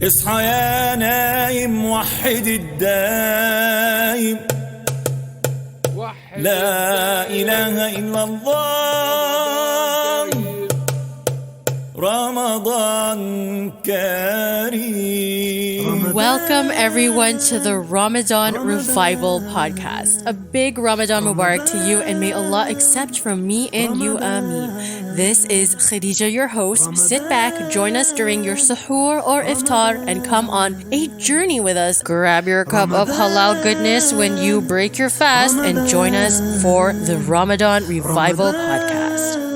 اصحى يا نايم وحد الدايم لا إله إلا الله رمضان كريم. Welcome everyone to the Ramadan Revival Podcast. A big Ramadan Mubarak to you, and may Allah accept from me and you, Ameen. This is Khadija, your host. Sit back, join us during your suhoor or iftar, and come on a journey with us. Grab your cup of halal goodness when you break your fast and join us for the Ramadan Revival Podcast.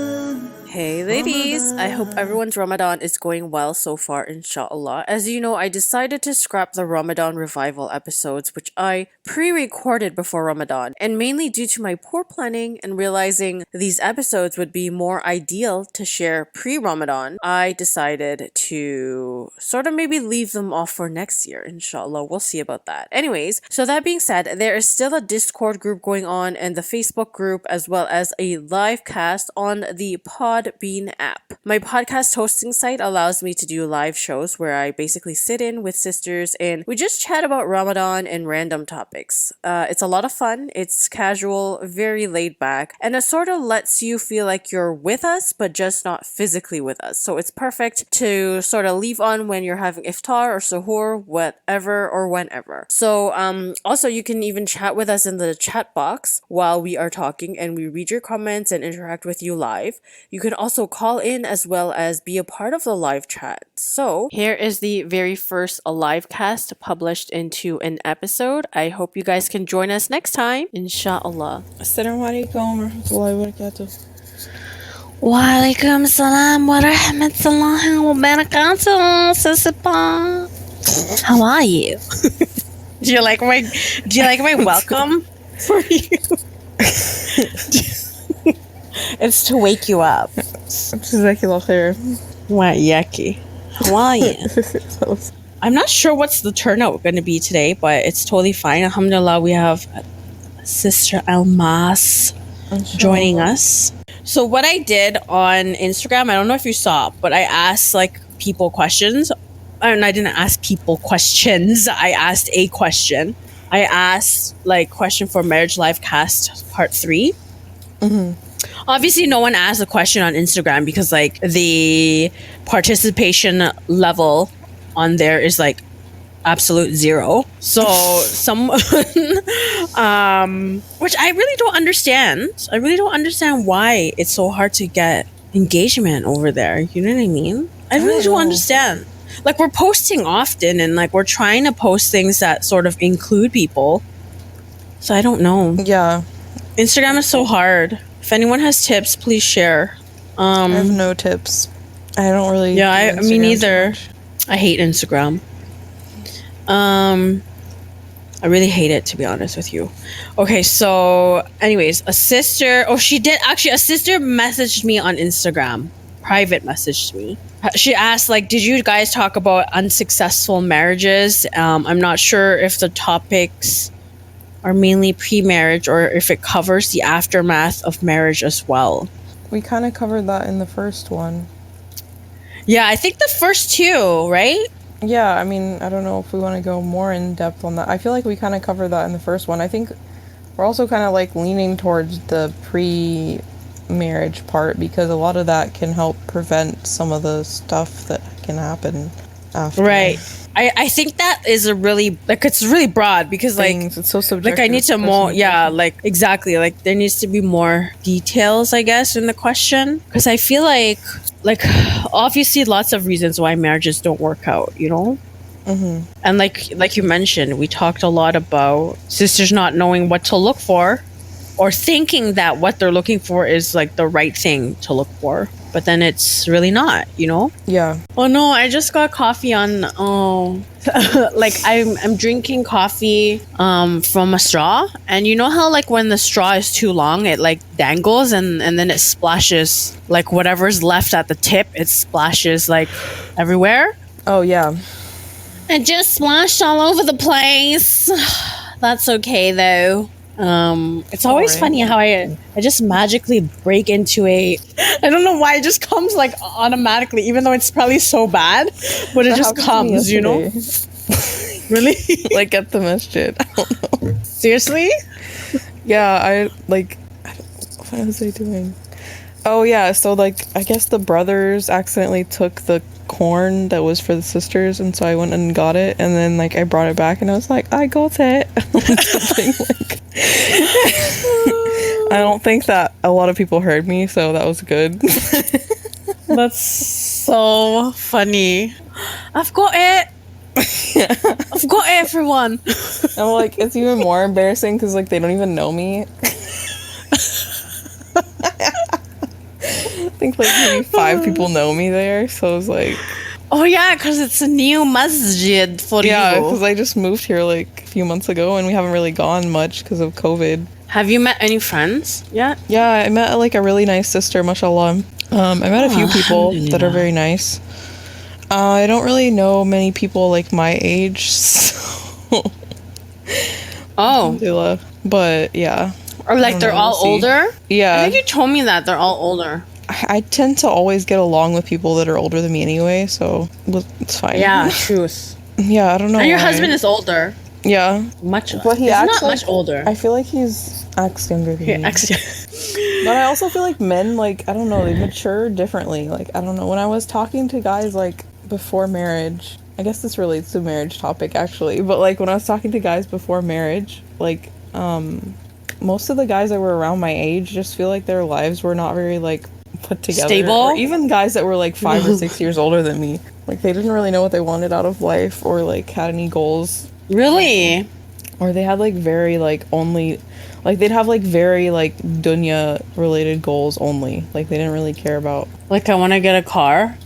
Hey ladies, I hope everyone's Ramadan is going well so far, insha'Allah. As you know, I decided to scrap the Ramadan Revival episodes, which I pre-recorded before Ramadan, and mainly due to my poor planning and realizing these episodes would be more ideal to share pre-Ramadan, I decided to sort of maybe leave them off for next year, insha'Allah. We'll see about that. Anyways, so that being said, there is still a Discord group going on and the Facebook group, as well as a live cast on the Podbean app. My podcast hosting site allows me to do live shows where I basically sit in with sisters and we just chat about Ramadan and random topics. It's a lot of fun, it's casual, very laid back, and it sort of lets you feel like you're with us but just not physically with us. So it's perfect to sort of leave on when you're having iftar or suhoor, whatever or whenever. So also you can even chat with us in the chat box while we are talking, and we read your comments and interact with you live. You can also call in as well as be a part of the live chat. So here is the very first live cast published into an episode. I hope you guys can join us next time, insha'Allah. Assalamu alaikum wa rahmatullahi wa barakatuh. Wa alaikum salam wa rahmatullahi wa barakatuh, Sisipa. How are you? Do you like my welcome for you? It's to wake you up. Jazakallah khair. What yucky. How are you? I'm not sure what's the turnout going to be today, but it's totally fine. Alhamdulillah, we have Sister Almas joining us. So what I did on Instagram, I don't know if you saw, but I asked people questions. And I didn't ask people questions. I asked a question. I asked question for Marriage Live Cast Part 3. Mm-hmm. Obviously, no one asked a question on Instagram because the participation level on there is absolute zero. So someone, which I really don't understand. I really don't understand why it's so hard to get engagement over there. You know what I mean? I really don't understand. We're posting often and we're trying to post things that sort of include people. So I don't know. Yeah. Instagram is so hard. If anyone has tips, please share. I have no tips. I don't really. Yeah, me neither. I hate Instagram. I really hate it, to be honest with you. Okay, so anyways, a sister messaged me on Instagram. Private messaged me. She asked, did you guys talk about unsuccessful marriages? I'm not sure if the topics are mainly pre-marriage or if it covers the aftermath of marriage as well. We kind of covered that in the first one. Yeah, I think the first two, right? Yeah, I mean, I don't know if we want to go more in depth on that. I feel like we kind of covered that in the first one. I think we're also kind of leaning towards the pre-marriage part because a lot of that can help prevent some of the stuff that can happen after. Right. I think that is a really it's really broad because it's so subjective. I need to more exactly there needs to be more details, I guess, in the question, because I feel obviously lots of reasons why marriages don't work out, you know. Mm-hmm. And like you mentioned, we talked a lot about sisters not knowing what to look for or thinking that what they're looking for is the right thing to look for. But then it's really not, you know? Yeah. Oh no, I just got coffee on, I'm drinking coffee from a straw. And you know how when the straw is too long, it dangles and then it splashes, whatever's left at the tip, it splashes everywhere? Oh yeah. It just splashed all over the place. That's okay though. It's always funny how I just magically break into I don't know why it just comes like automatically, even though it's probably so bad, but it just comes, you know? Really? Like at the masjid. I don't know. Seriously? Yeah, what was I doing? Oh yeah, so like I guess the brothers accidentally took the corn that was for the sisters, and so I went and got it, and then like I brought it back and I was like, I got it. Something like I don't think that a lot of people heard me, so that was good. That's so funny. I've got it. I've got it, everyone. I'm like, it's even more embarrassing because like they don't even know me. I think like maybe 5 people know me there, so I was like, oh yeah, because it's a new masjid for yeah, you. because I just moved here like a few months ago and we haven't really gone much because of COVID. Have you met any friends yet? Yeah, I met like a really nice sister, mashallah. I met a few people that are very nice. I don't really know many people like my age, so Oh, but yeah. or like they're all we'll see. older? Yeah. I think you told me that they're all older. I tend to always get along with people that are older than me anyway, so it's fine. Yeah, truth. Yeah, I don't know. And your why. husband is older. Yeah. Much. But he he's acts not like- much older. I feel like acts younger than me. But I also feel like men, like, I don't know, they mature differently. Like, I don't know. When I was talking to guys, like, before marriage, I guess this relates to marriage topic, actually. But, like, when I was talking to guys before marriage, like, most of the guys that were around my age just feel like their lives were not very, like, put together. Stable? Or even guys that were, like, 5 or 6 years older than me. Like, they didn't really know what they wanted out of life or, like, had any goals. Really? Or they had, like, very, like, only... Like, they'd have, like, very, like, dunya-related goals only. Like, they didn't really care about... Like, I want to get a car.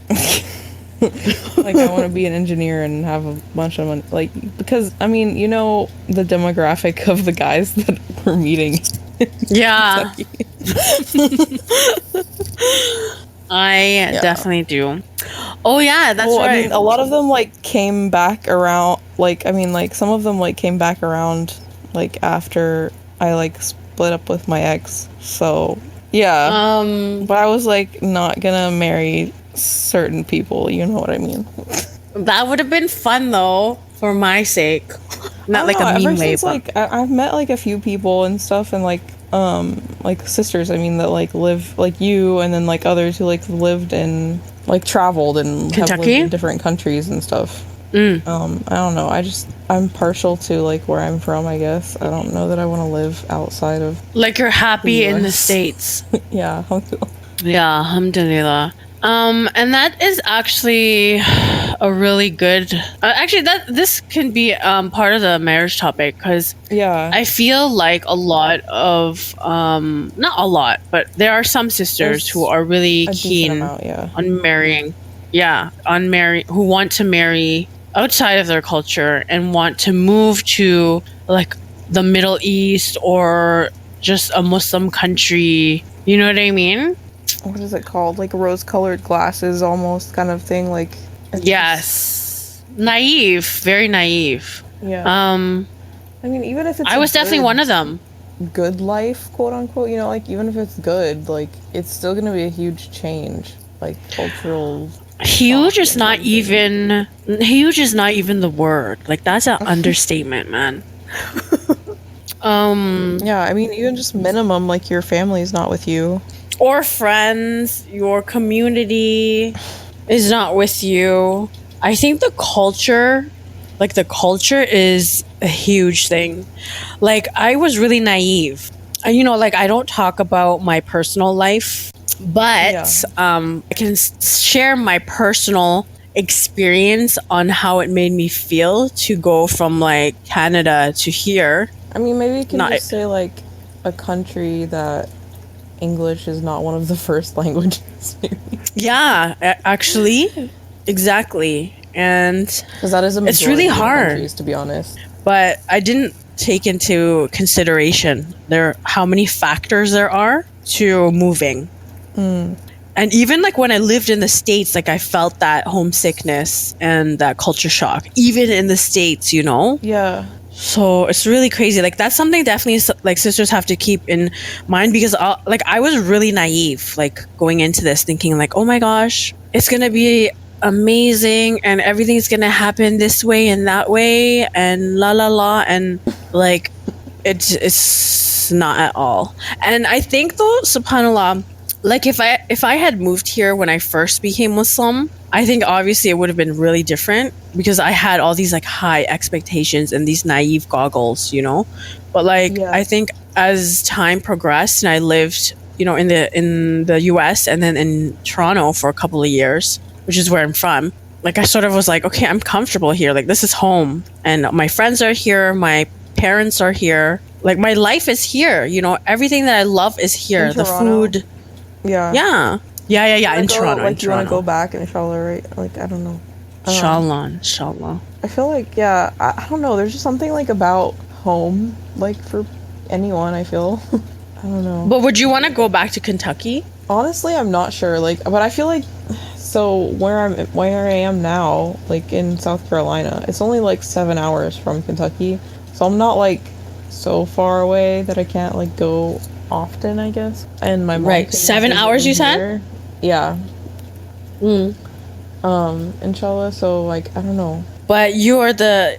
Like, I want to be an engineer and have a bunch of money. Like, because, I mean, you know the demographic of the guys that we're meeting. Yeah. I definitely do. Oh, yeah, that's right. I mean, a lot of them, like, came back around... Like, I mean, like, some of them, like, came back around, like, after... I like split up with my ex, so yeah. But I was like not gonna marry certain people, you know what I mean? That would have been fun though, for my sake. Not like a ever mean way, since, but like I've met like a few people and stuff, and like sisters. I mean that like live like you, and then like others who like lived and like traveled and have lived Kentucky? in different countries and stuff. I don't know. I'm partial to like where I'm from, I guess. I don't know that I want to live outside of. like you're happy in the US. States. Yeah. Yeah, alhamdulillah. And that is actually a really good. Actually, this can be part of the marriage topic because Yeah. I feel like a lot of not a lot, but there are some sisters There's who are really a decent keen amount, yeah. on marrying. Yeah, who want to marry outside of their culture and want to move to like the Middle East or just a Muslim country. You know what I mean? What is it called? Like rose-colored glasses, almost kind of thing. Like. it's Yes. Naive, very naive. just- yeah. I mean, even if it's. I was definitely one of them. Good life, quote unquote. You know, like even if it's good, like it's still gonna be a huge change, like cultural. Huge is not even the word. Like that's an understatement, man. Yeah, I mean, even just minimum, like your family's not with you. Or friends, your community is not with you. I think the culture is a huge thing. Like I was really naive. You know, like I don't talk about my personal life, but I can share my personal experience on how it made me feel to go from like Canada to here. I mean, maybe you can Not- just say like a country that English is not one of the first languages. Yeah, actually, exactly. And Because that is a majority It's really of hard. countries, to be honest. but I didn't take into consideration how many factors there are to moving. And even like when I lived in the States, like I felt that homesickness and that culture shock, even in the States, you know? Yeah. So it's really crazy. Like that's something definitely like sisters have to keep in mind, because I was really naive, like going into this thinking like, oh my gosh, it's gonna be amazing and everything's gonna happen this way and that way and la la la, and like it's not at all. And I think though, subhanallah, like if I had moved here when I first became Muslim, I think obviously it would have been really different, because I had all these like high expectations and these naive goggles, you know. But like I think as time progressed and I lived, you know, in the US and then in Toronto for a couple of years, which is where I'm from, like I sort of was like, okay, I'm comfortable here, like this is home, and my friends are here, my parents are here, like my life is here, you know, everything that I love is here, the food. Yeah. In Toronto. Like, you want to go back, inshallah, right? Like, I don't know. Inshallah. I feel like, I don't know. There's just something, like, about home, like, for anyone, I feel. I don't know. But would you want to go back to Kentucky? Honestly, I'm not sure. Like, but I feel like, so where I am now, like, in South Carolina, it's only, like, 7 hours from Kentucky. So I'm not, like, so far away that I can't, like, go often, I guess. And my mom 7 hours you said? Yeah. Inshallah, so like I don't know. But you're the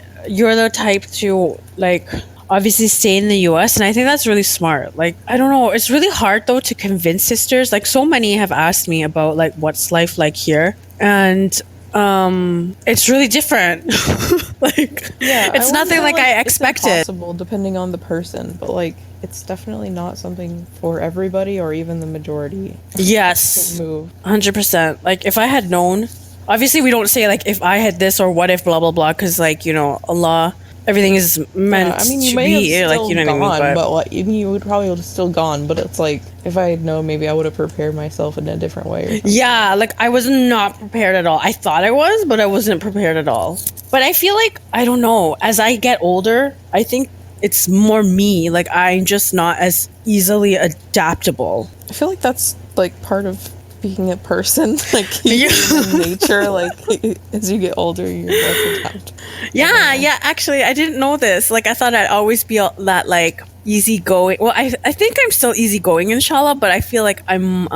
type to like obviously stay in the US, and I think that's really smart. Like I don't know, it's really hard though to convince sisters. Like so many have asked me about like what's life like here, and it's really different. Like it's nothing like I expected. It's impossible depending on the person, but like it's definitely not something for everybody or even the majority. Yes, to move 100%. Like if I had known, obviously we don't say like if I had this or what if blah blah blah, because like, you know, Allah, everything is meant to be like, you know what I mean, but like you would probably have still gone, but it's like if I had known, maybe I would have prepared myself in a different way or something. Yeah, like I was not prepared at all. I thought I was, but I wasn't prepared at all. But I feel like, I don't know, as I get older, I think it's more me. Like I'm just not as easily adaptable. I feel like that's like part of being a person, like human nature. Like as you get older, you're less adaptable. Yeah. Actually, I didn't know this. Like I thought I'd always be that like easygoing. Well, I think I'm still easygoing, inshallah, but I feel like I'm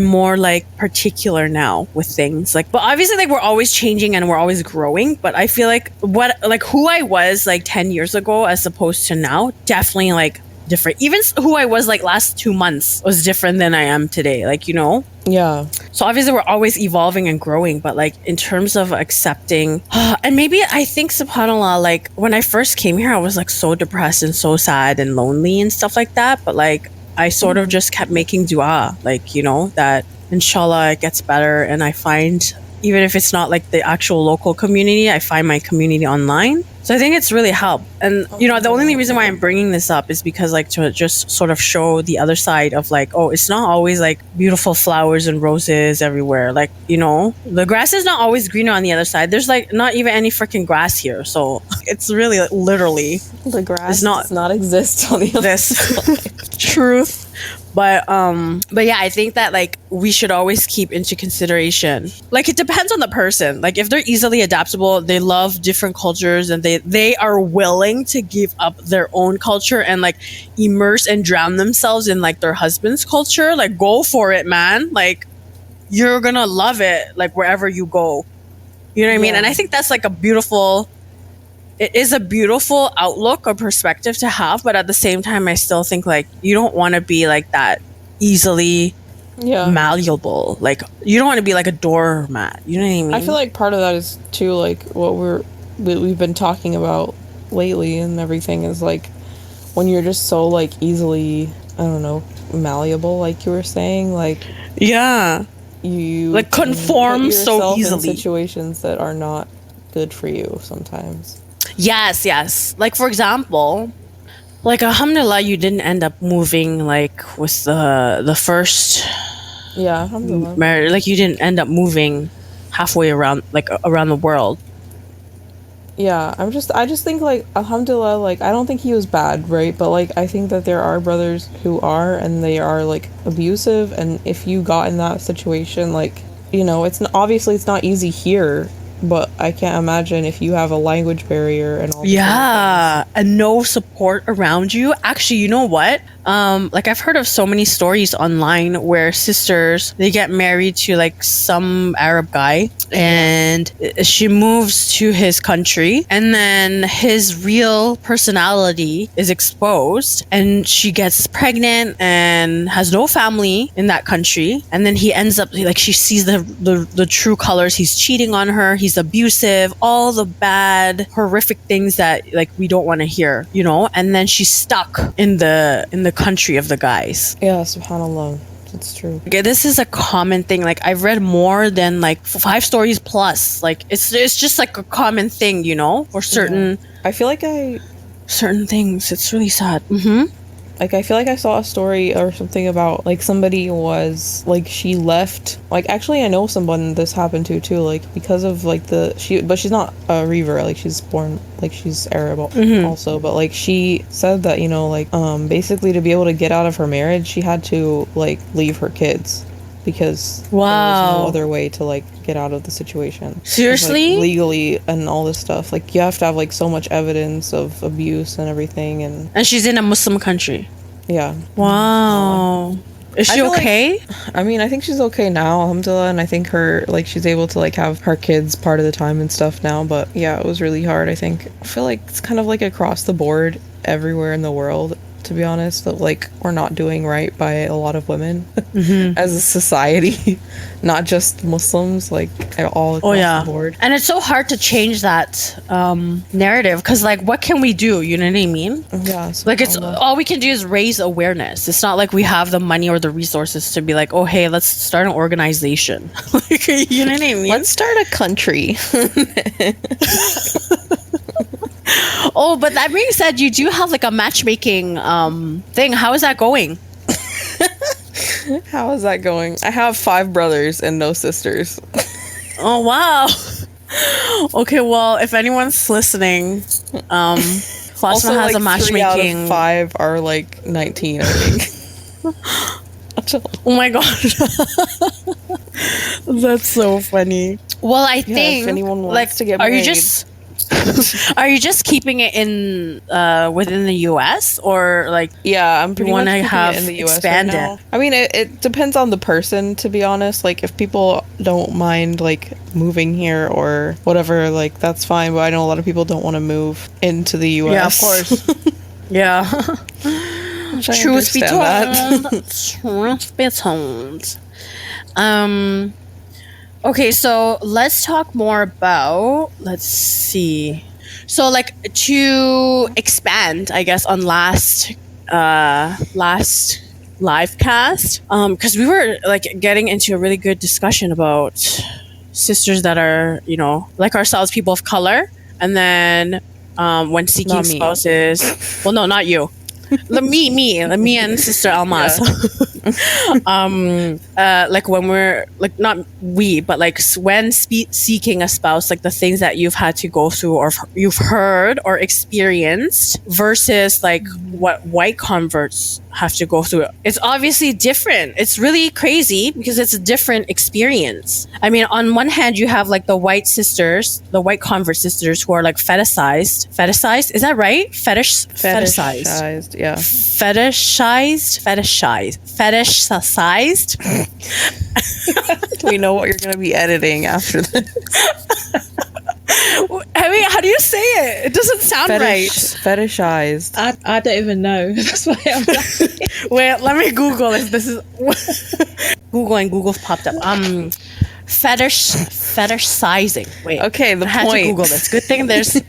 more like particular now with things. Like, but obviously like we're always changing and we're always growing, but I feel like who I was like 10 years ago as opposed to now, definitely like different. Even who I was like last 2 months was different than I am today, like, you know. Yeah. So obviously we're always evolving and growing, but like in terms of accepting, and maybe I think subhanallah, like when I first came here I was like so depressed and so sad and lonely and stuff like that, but like I sort of just kept making dua, like, you know, that inshallah it gets better, and I find, even if it's not like the actual local community, I find my community online. So I think it's really helped. And, you know, the only reason why I'm bringing this up is because, like, to just sort of show the other side of, like, oh, it's not always, like, beautiful flowers and roses everywhere. Like, you know, the grass is not always greener on the other side. There's, like, not even any freaking grass here. So it's really, like, literally. The grass does not exist on the other side. Truth. But yeah, I think that like we should always keep into consideration, like it depends on the person. Like if they're easily adaptable, they love different cultures, and they are willing to give up their own culture and like immerse and drown themselves in like their husband's culture, like go for it, man. Like you're gonna love it, like wherever you go, you know what I mean? And I think that's like it is a beautiful outlook or perspective to have, but at the same time, I still think like you don't want to be like that easily malleable. Like you don't want to be like a doormat. You know what I mean? I feel like part of that is too like what we've been talking about lately and everything is like when you're just so like easily, I don't know, malleable, like you were saying, like you like conform so easily in situations that are not good for you sometimes. Yes. Like for example, like alhamdulillah, you didn't end up moving like with the first alhamdulillah. Like you didn't end up moving halfway around the world. Yeah, I just think like alhamdulillah, like I don't think he was bad, right? But like I think that there are brothers who are, and they are like abusive, and if you got in that situation, like, you know, it's obviously it's not easy here But I can't imagine if you have a language barrier and all. Yeah, and no support around you. Actually, you know what? Like I've heard of so many stories online where sisters, they get married to like some Arab guy, and she moves to his country, and then his real personality is exposed, and she gets pregnant and has no family in that country, and then he ends up like, she sees the true colors. He's cheating on her, he's abusive, all the bad horrific things that like we don't want to hear, you know, and then she's stuck in the country of the guys. Yeah, subhanallah. That's true. Okay, this is a common thing. Like I've read more than like 5 stories plus. Like it's just like a common thing, you know, for certain I feel like certain things. It's really sad. Like, I feel like I saw a story or something about, like, somebody was, like, she left, like, actually, I know someone this happened to, too, like, because of, like, but she's not a Reaver, like, she's born, like, she's Arab also, but, like, she said that, you know, like, basically to be able to get out of her marriage, she had to, like, leave her kids, because there was no other way to, like, get out of the situation. Seriously? Like, legally and all this stuff. Like, you have to have, like, so much evidence of abuse and everything, and she's in a Muslim country. Yeah. Wow. Is she okay? Like, I mean, I think she's okay now, alhamdulillah, and I think she's able to, like, have her kids part of the time and stuff now, but yeah, it was really hard, I think. I feel like it's kind of, like, across the board everywhere in the world, to be honest, that, like, we're not doing right by a lot of women as a society, not just Muslims, like, all across the board. And it's so hard to change that narrative, because, like, what can we do? You know what I mean? Yeah. Like, it's all we can do is raise awareness. It's not like we have the money or the resources to be like, oh, hey, let's start an organization. Like, you know what I mean? Let's start a country. Oh, but that being said, you do have like a matchmaking thing. How is that going? How is that going? I have 5 brothers and no sisters. Oh, wow. Okay, well, if anyone's listening, Fatima has like, a matchmaking. 3 out of 5 are like 19, I think. Oh my god. That's so funny. Well, I think if anyone wants to get married. Are you just keeping it in within the US, or like I'm pretty much keeping it in the US expand right now. I mean, it depends on the person, to be honest. Like, if people don't mind like moving here or whatever, like, that's fine, but I know a lot of people don't want to move into the US. Yeah, of course. Yeah. Truth be told. Okay, so let's talk more about, let's see. So, like, to expand, I guess, on last live cast, because we were, like, getting into a really good discussion about sisters that are, you know, like ourselves, people of color, and then when seeking spouses. Well, no, not you. me and Sister Almas. Like when we're like, not we, but like when seeking a spouse, like the things that you've had to go through or you've heard or experienced versus like what white converts have to go through. It's obviously different. It's really crazy because it's a different experience. I mean, on one hand, you have like the white convert sisters who are like fetishized. Is that right? Fetishized. Yeah. Fetishized. We know what you're going to be editing after this. I mean, how do you say it? It doesn't sound right. Fetishized. I don't even know. That's why I'm laughing. Wait, let me Google if this is Google, and Google's popped up. Fetishizing. Wait. Okay, I had to Google this. Good thing there's.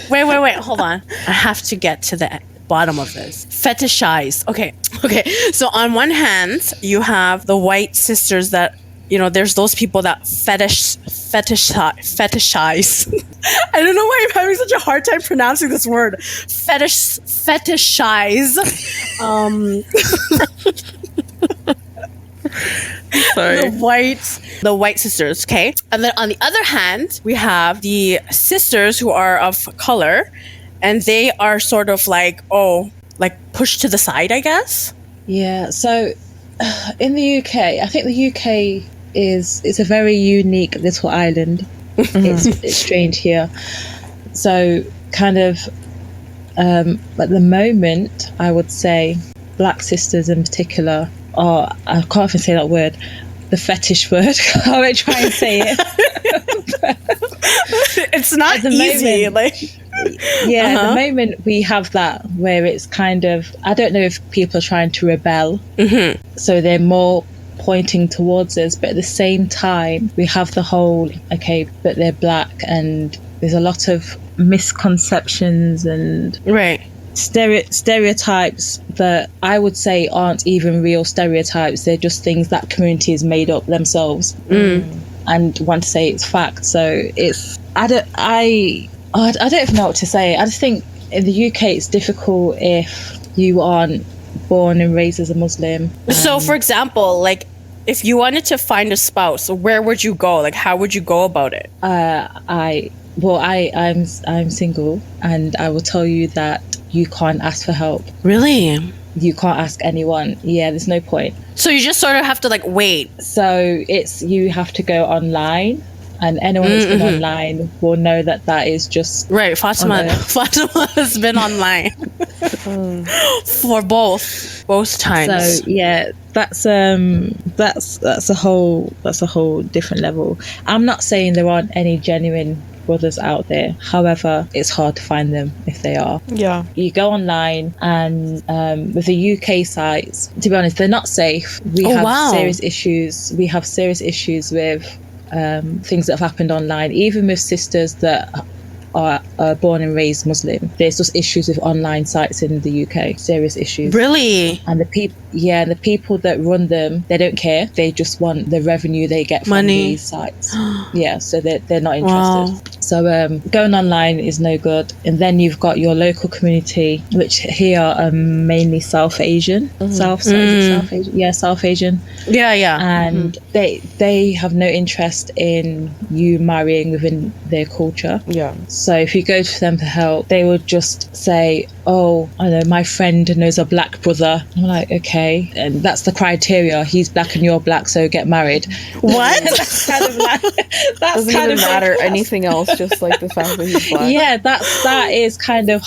Wait. Hold on. I have to get to the bottom of this. Fetishize. Okay. So on one hand, you have the white sisters that, you know, there's those people that fetishize. I don't know why I'm having such a hard time pronouncing this word. Fetishize. Sorry. The white sisters, okay? And then on the other hand, we have the sisters who are of color, and they are sort of like, pushed to the side, I guess. Yeah, so in the UK, I think the UK is a very unique little island. It's strange here. So kind of at the moment, I would say black sisters in particular are, I can't even say that word, the fetish word. I won't try and say it. It's not At the easy. moment- Like, At the moment we have that where it's kind of, I don't know if people are trying to rebel, so they're more pointing towards us, but at the same time we have the whole, okay, but they're black, and there's a lot of misconceptions and right. stereotypes that I would say aren't even real stereotypes. They're just things that community has made up themselves and want to say it's fact. So it's, I don't even know what to say. I just think in the UK it's difficult if you aren't born and raised as a Muslim. So, for example, like, if you wanted to find a spouse, where would you go? Like, how would you go about it? I'm single, and I will tell you that you can't ask for help. Really? You can't ask anyone. Yeah, there's no point. So you just sort of have to like wait. So it's, you have to go online, and anyone that's been online will know that that is just Right, Fatima has been online for both times. so. Yeah, that's a whole different level. I'm not saying there aren't any genuine brothers out there. However, it's hard to find them if they are. Yeah. You go online, and with the UK sites, to be honest, they're not safe. We have serious issues. We have serious issues with things that have happened online, even with sisters that are born and raised Muslim. There's just issues with online sites in the UK, serious issues. Really? And the people that run them, they don't care. They just want the revenue they get from Money. these sites. Yeah, so they're not interested. Wow. So going online is no good. And then you've got your local community, which here are mainly South Asian. South Asian? Yeah, South Asian. Yeah. And they have no interest in you marrying within their culture. Yeah. So if you go to them for help, they would just say, oh, I know, my friend knows a black brother. I'm like, okay. And that's the criteria. He's black and you're black, so get married. What? That's kind of like, that's Doesn't kind even of matter like, anything else, just like the fact that he's black. yeah, that is kind of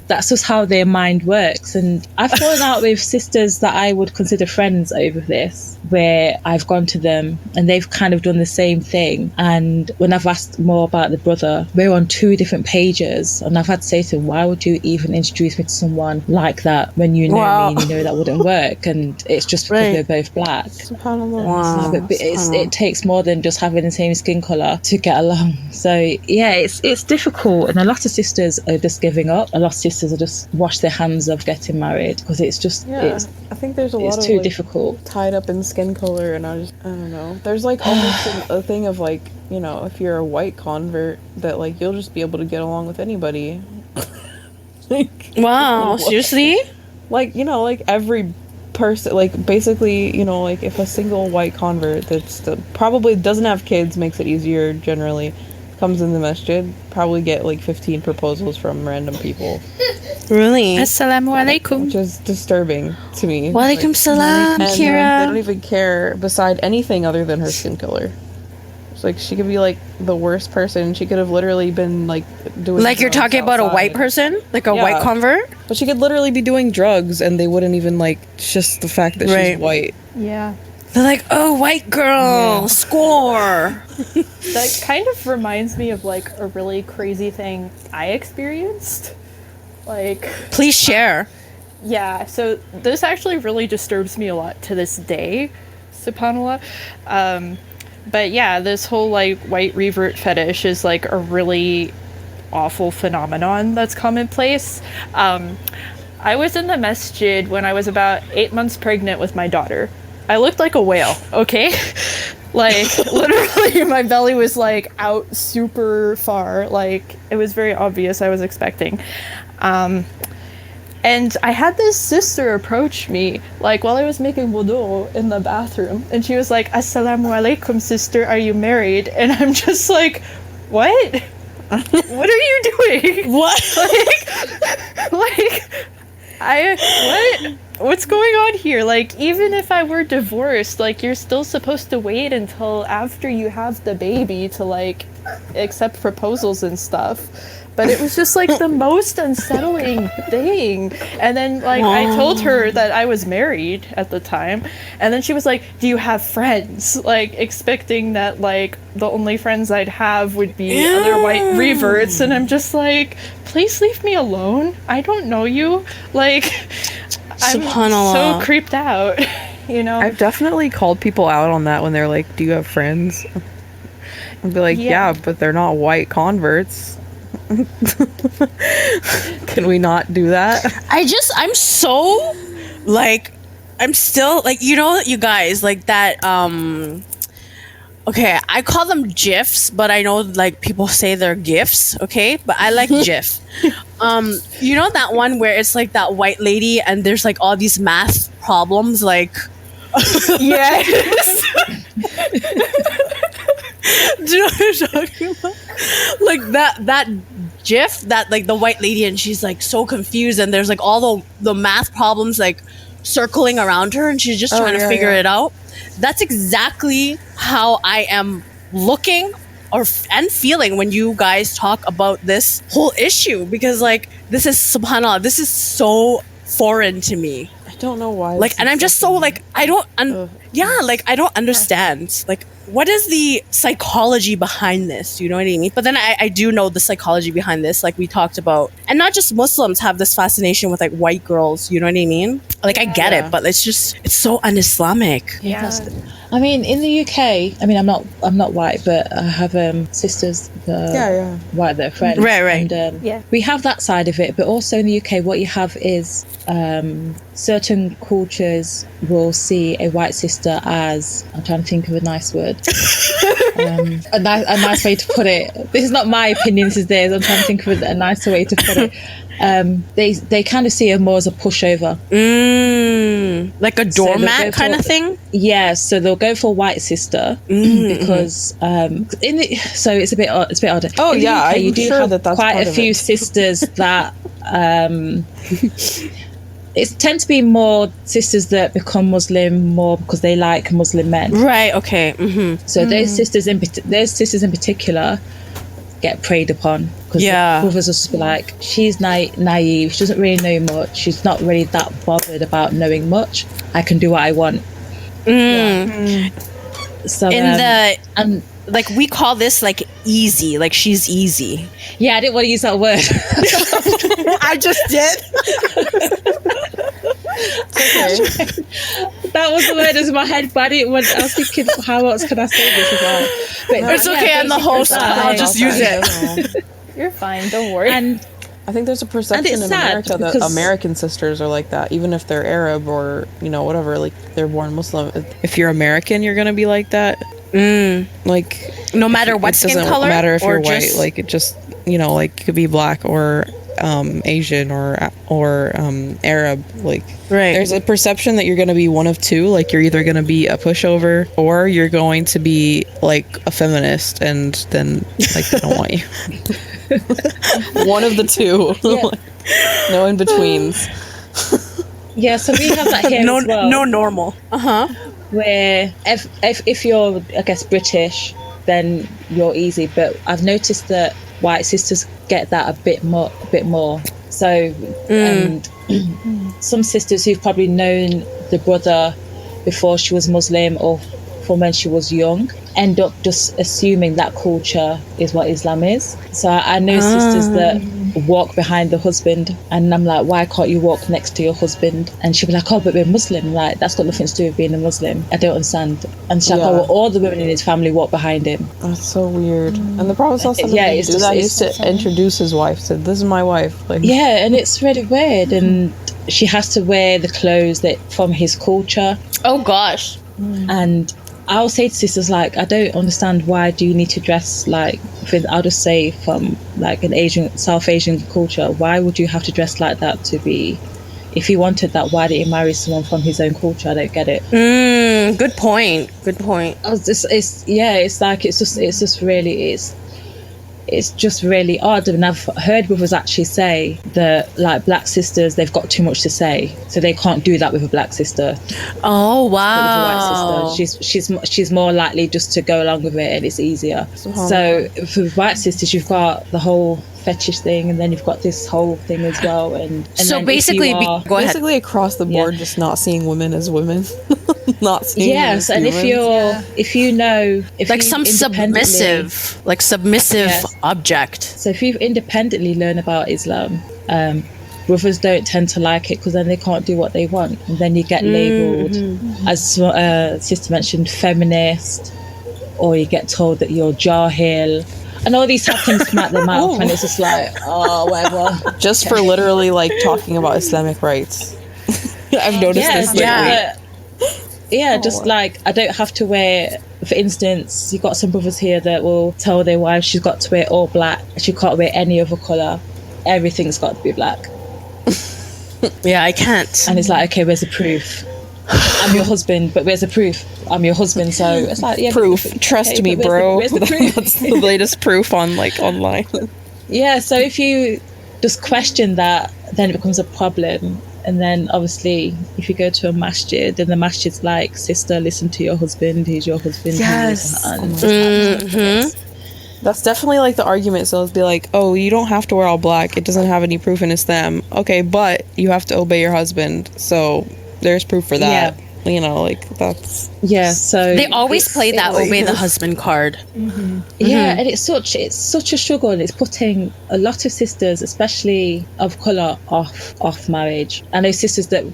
that's just how their mind works. And I've fallen out with sisters that I would consider friends over this, where I've gone to them and they've kind of done the same thing. And when I've asked more about the brother, we're on 2 different pages, and I've had to say to them, why would you even introduce me to someone like that when you know me and you know that wouldn't work? And it's just because we're both black. SubhanAllah. Wow. But it takes more than just having the same skin color to get along. So yeah, it's difficult, and a lot of sisters are just giving up. A lot of sisters are just wash their hands of getting married because it's just I think there's a lot it's of too like, difficult. tied up in skin color, and I don't know. There's like almost a thing of like, you know, if you're a white convert, that like you'll just be able to get along with anybody. Like, Wow, seriously? like, you know, like every person, like basically, you know, like if a single white convert probably doesn't have kids, makes it easier generally, comes in the masjid, probably get like 15 proposals from random people, Really? Assalamu alaikum. which is disturbing to me. Walaikum salam, And they Kira. don't even care beside anything other than her skin color. It's like she could be like the worst person. She could have literally been like doing Like you're drugs talking about a white outside. person? Like a Yeah. white convert? But she could literally be doing drugs and they wouldn't even like just the fact that Right. she's white. Yeah. They're like, oh, white girl, score. That kind of reminds me of like a really crazy thing I experienced. Like, Please share. yeah, so this actually really disturbs me a lot to this day, subhanAllah. But yeah, this whole like white revert fetish is like a really awful phenomenon that's commonplace. I was in the masjid when I was about 8 months pregnant with my daughter. I looked like a whale, okay? Like, literally, my belly was like out super far. Like, it was very obvious I was expecting. And I had this sister approach me, like, while I was making wudu in the bathroom. And she was like, Assalamu alaikum, sister, are you married? And I'm just like, what? What are you doing? What? What? what's going on here? Like, even if I were divorced, like, you're still supposed to wait until after you have the baby to, like, accept proposals and stuff. But it was just, like, the most unsettling thing. And then, like, I told her that I was married at the time. And then she was like, do you have friends? Like, expecting that, like, the only friends I'd have would be other white reverts. And I'm just like, please leave me alone. I don't know you. Like, I'm so creeped out, you know? I've definitely called people out on that when they're like, do you have friends? I'd be like, yeah, but they're not white converts. Can we not do that? I'm so, like, I'm still, like, you know, you guys, like, that, okay, I call them GIFs, but I know, like, people say they're GIFs, okay? But I like GIF. You know that one where it's, like, that white lady and there's, like, all these math problems, like... Yes! Do you know what I'm talking about? Like, that GIF, that, like, the white lady, and she's, like, so confused, and there's, like, all the math problems, like, circling around her, and she's just trying to figure it out. That's exactly how I am looking and feeling when you guys talk about this whole issue, because, like, this is, subhanAllah, this is so foreign to me. I don't know why. Like, and I'm just so, like, I don't understand. Like, what is the psychology behind this? You know what I mean? But then I do know the psychology behind this, like we talked about. And not just Muslims have this fascination with, like, white girls. You know what I mean? Like, I get it, but it's so un-Islamic. Yeah. I mean, in the UK, I mean, I'm not white, but I have sisters that are white, that are friends. Right. And we have that side of it, but also in the UK, what you have is certain cultures will see a white sister as, I'm trying to think of a nice word, a nice way to put it. This is not my opinion, this is theirs. I'm trying to think of a nicer way to put it. They kind of see her more as a pushover. Like a doormat kind of thing? Yeah, so they'll go for white sister because so it's a bit odd. Oh, in the yeah, UK, I'm you do sure have that's quite part a of few it. sisters that it tends to be more sisters that become Muslim more because they like Muslim men. Right, okay. So those sisters in particular get preyed upon because the brothers will just be like, she's naive, she doesn't really know much, she's not really that bothered about knowing much, I can do what I want. So and like, we call this, like, easy, like, she's easy. Yeah, I didn't want to use that word. I just did. That was the word in my head, but I was thinking, how else can I say this as well? But it's okay, I'm the host, I'll just use it. You're fine, don't worry. And I think there's a perception in America that American sisters are like that, even if they're Arab or, you know, whatever, like, they're born Muslim. If you're American, you're gonna be like that. Like, no matter what skin color, it doesn't matter if you're white. just... Like, it just, you know, like, you could be black or Asian or Arab. Like, there's a perception that you're going to be one of two. Like, you're either going to be a pushover or you're going to be, like, a feminist, and then, like, they don't want you. One of the two. No in betweens. Yeah, so we have that here as well. No normal. Where if you're, I guess, British, then you're easy. But I've noticed that white sisters get that a bit more. So, and some sisters who've probably known the brother before she was Muslim or from when she was young end up just assuming that culture is what Islam is. So I know sisters that walk behind the husband, and I'm like, why can't you walk next to your husband? And she'll be like, oh, but we're Muslim. Like, that's got nothing to do with being a Muslim. I don't understand. And she's like, oh, well, all the women in his family walk behind him. That's so weird. And the Prophet used to introduce his wife, said, this is my wife. Like, yeah, and it's really weird. And she has to wear the clothes that from his culture. Oh gosh. And I'll say to sisters, like, I don't understand, why do you need to dress like, I'll just say from like an South Asian culture, why would you have to dress like that to be, if you wanted that, why didn't you marry someone from his own culture? I don't get it. Good point. It's just really, it's just really odd. And I've heard brothers actually say that like black sisters, they've got too much to say, so they can't do that with a black sister. Oh With a wow. white sister, she's more likely just to go along with it, and it's easier. So for white sisters, you've got the whole fetish thing, and then you've got this whole thing as well. And So then if basically, you are, go ahead. Basically across the board, just not seeing women as women. Not seeing them yes, as and if humans. if you know, if Like you some independently- submissive Yes. object. So if you independently learn about Islam, brothers don't tend to like it because then they can't do what they want, and then you get labelled, as Sister mentioned, feminist, or you get told that you're jahil, and all these have things come out their mouth, and it's just like, oh, whatever. Just for literally like talking about Islamic rights. I've noticed this lately. Just like I don't have to wear. For instance, you got some brothers here that will tell their wives she's got to wear all black. She can't wear any other colour. Everything's got to be black. Yeah, I can't. And it's like, okay, where's the proof? I'm your husband, but where's the proof? I'm your husband, so it's like, yeah, Proof. Trust okay, me, but bro. where's the proof? That's the latest proof on like online. Yeah, so if you just question that, then it becomes a problem. And then obviously, if you go to a masjid, then the masjid's like, sister, listen to your husband. He's your husband. Yes. And That's definitely like the argument. So it'll be like, oh, you don't have to wear all black. It doesn't have any proof in Islam. Okay, but you have to obey your husband. So there's proof for that. Yeah. You know, like that's yeah, so They always play that it's- obey the husband card. yeah, and it's such a struggle, and it's putting a lot of sisters, especially of colour, off marriage. I know sisters that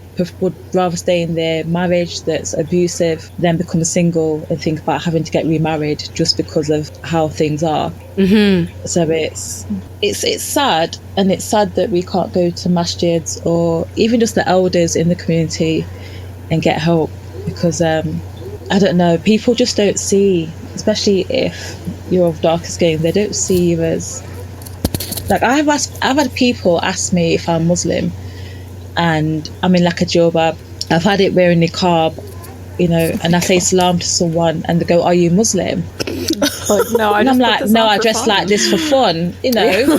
would rather stay in their marriage that's abusive than become single and think about having to get remarried just because of how things are. So it's sad, and it's sad that we can't go to masjids or even just the elders in the community and get help, because I don't know, people just don't see, especially if you're of darker skin, they don't see you as like I've had people ask me if I'm Muslim and I'm in like a jilbab. I've had it wearing niqab, you know, and I say salam to someone and they go, are you Muslim? like no. And I'm like, no, I dress like this for fun, you know.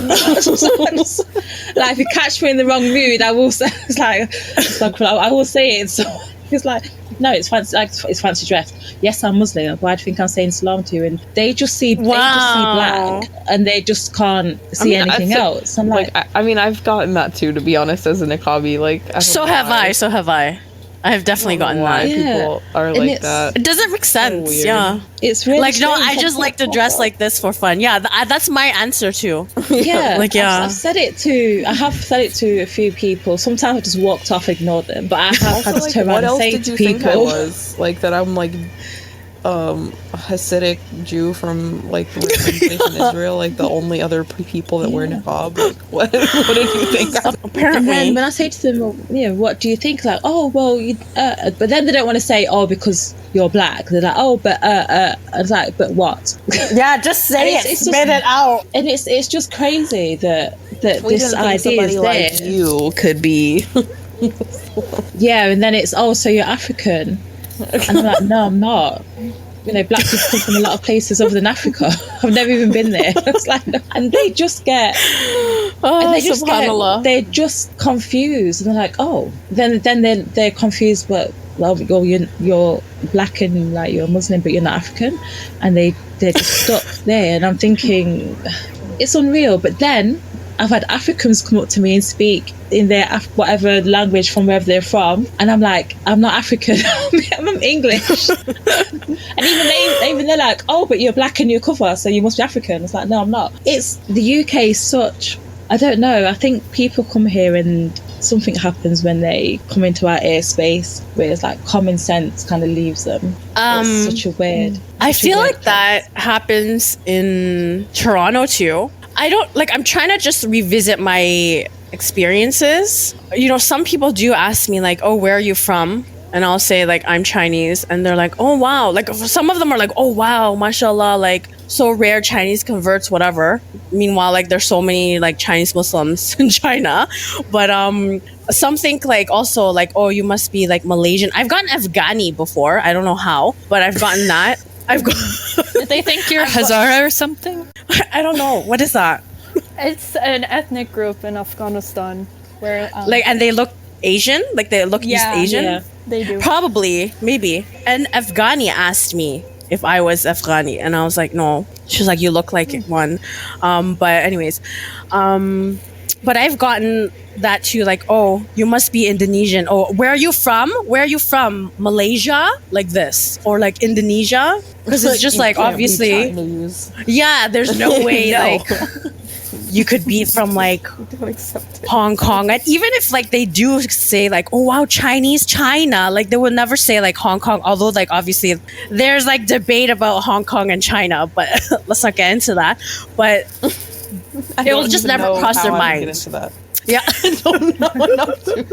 Like if you catch me in the wrong mood, I will say I will say it. So it's like, no, it's fancy, like it's fancy dress. Yes, I'm Muslim. Why do you think I'm saying salam to you? And they just see black, and they just can't see anything else. I'm like, I mean, I've gotten that too, to be honest, as a niqabi. Like, I don't So know have why. I. So have I. I have definitely gotten Why that. people are And like it's- that? It doesn't make sense. weird. Yeah. it's really Like, no, strange. I just like to dress like this for fun. Yeah, that's my answer too. Yeah, Like, yeah. I've said it to a few people. Sometimes I just walked off, ignored them. But I have had Also, to like, turn what around and else say did to you think I people, was? Like that I'm like a Hasidic Jew from like the place in Israel, like the only other people that wear niqab. Like, what did you think? and then Apparently. when I say to them, well, you know, what do you think? Like, oh, well, but then they don't want to say, oh, because you're black. They're like, oh, but I was like, but what? Yeah, just say And it's just- it out. And it's just crazy that We this didn't think idea somebody is like there. you could be. Yeah, and then it's, oh, so you're African. And I'm like, no, I'm not. You know, black people come from a lot of places other than Africa. I've never even been there. It's like, and they just get, and they just subhanallah. they're just confused, and they're like, oh, then they're confused. But well, you're black and like you're Muslim, but you're not African, and they're just stuck there. And I'm thinking, it's unreal. But then I've had Africans come up to me and speak in their whatever language from wherever they're from, and I'm like, I'm not African, I'm English. And even they're like, oh, but you're black and you're cover, so you must be African. It's like, no, I'm not. It's the UK is such, I don't know, I think people come here and something happens when they come into our airspace where it's like common sense kind of leaves them. It's such a weird. I such a feel weird like that happens in Toronto too. I don't like, I'm trying to just revisit my experiences. You know, some people do ask me like, oh, where are you from? And I'll say like, I'm Chinese. And they're like, oh, wow. Like some of them are like, oh, wow, mashallah, like so rare Chinese converts, whatever. Meanwhile, like there's so many like Chinese Muslims in China. But some think like also like, oh, you must be like Malaysian. I've gotten Afghani before. I don't know how, but I've gotten that. I've got Did they think you're Hazara or something? I don't know. What is that? It's an ethnic group in Afghanistan where And they look Asian? Like they look East Asian? Yeah, they do. Probably, maybe. And Afghani asked me if I was Afghani, and I was like, no. She's like, you look like one. But anyways, but I've gotten that too, like, oh, you must be Indonesian. Oh, where are you from? Where are you from? Malaysia? Like this. Or like Indonesia? Because it's just like, obviously, yeah, there's no way like you could be from like Hong Kong. And even if like they do say like, oh wow, Chinese China, like they would never say like Hong Kong, although like obviously there's like debate about Hong Kong and China, but let's not get into that. But it will just never cross their mind. Get into that. Yeah. I don't know enough to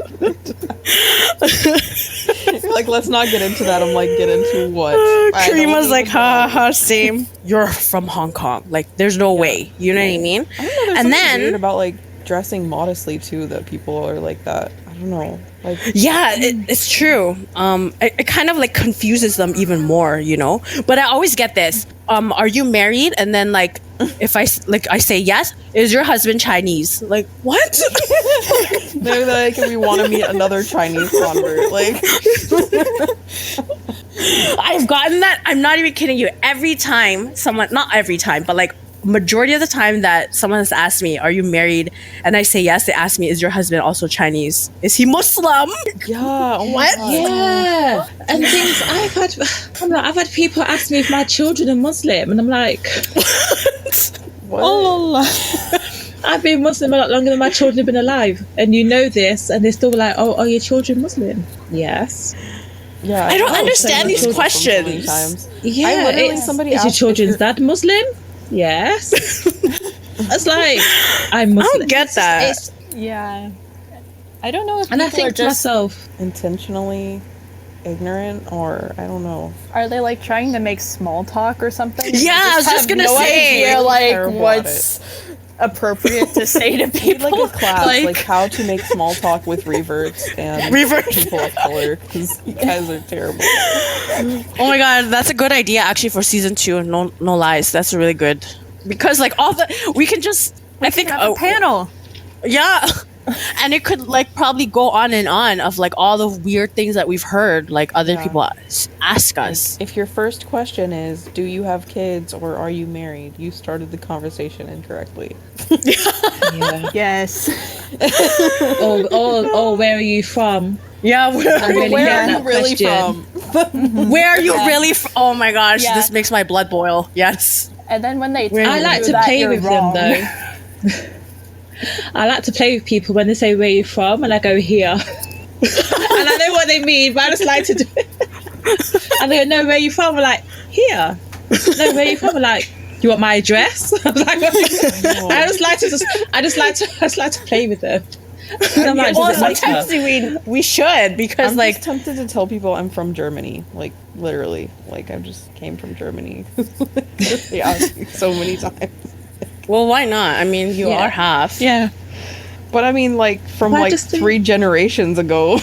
like, let's not get into that. I'm like, get into what? Karima's like, ha ha, same. You're from Hong Kong. Like, there's no way. You know what I mean? I don't know. There's something weird about like dressing modestly too, that people are like that. I don't know. Like, yeah, it's true. It kind of like confuses them even more, you know. But I always get this. Are you married? And then like, if I say yes, is your husband Chinese? Like, what? They're like, we want to meet another Chinese convert. Like, I've gotten that. I'm not even kidding you. Every time someone, not every time, but like majority of the time that someone has asked me, are you married? And I say yes, they ask me, is your husband also Chinese? Is he Muslim? yeah. Oh What? Yeah, and things I've had people ask me if my children are Muslim, and I'm like, What? oh, I've been Muslim a lot longer than my children have been alive, and you know this, and they're still like, oh, are your children Muslim? Yes. Yeah. I don't know. understand these So many questions. times. Yeah, I literally, it's, somebody is your asked children's if you're- dad Muslim? Yes. It's like, I'm Muslim. I don't get that. It's, Yeah. I don't know if and I people are think to just myself, intentionally ignorant, or I don't know. are they like trying to make small talk or something? Yeah, I was just gonna say. Idea, like Terrible what's appropriate to say to people. Like a class, Like- like how to make small talk with reverts and people of color, because you guys are terrible. Oh my god, that's a good idea actually for season 2. No lies, that's really good. Because like all the we can just I think a panel. yeah. And it could like probably go on and on of like all the weird things that we've heard like other people ask us. If your first question is, do you have kids or are you married? You started the conversation incorrectly. yeah. Yes. Oh, where are you from? Yeah, I really Where get are that you really question. from? where are you really from? Oh my gosh, Yeah. this makes my blood boil. Yes. And then when they tell I like you to that play you're with wrong. them though. I like to play with people when they say where you from, and I go here, and I know what they mean, but I just like to do it. And they go, no, where you from? I'm like, here. No, where you from? I'm like, you want my address? I'm like, I just like to play with them. And I'm like, Well, does it matter? sometimes we should because I'm like just tempted to tell people I'm from Germany, like literally, like I just came from Germany. They asked me so many times. well, why not? I mean, you Yeah. are half. Yeah. But I mean, like from But I like just think- 3 generations ago.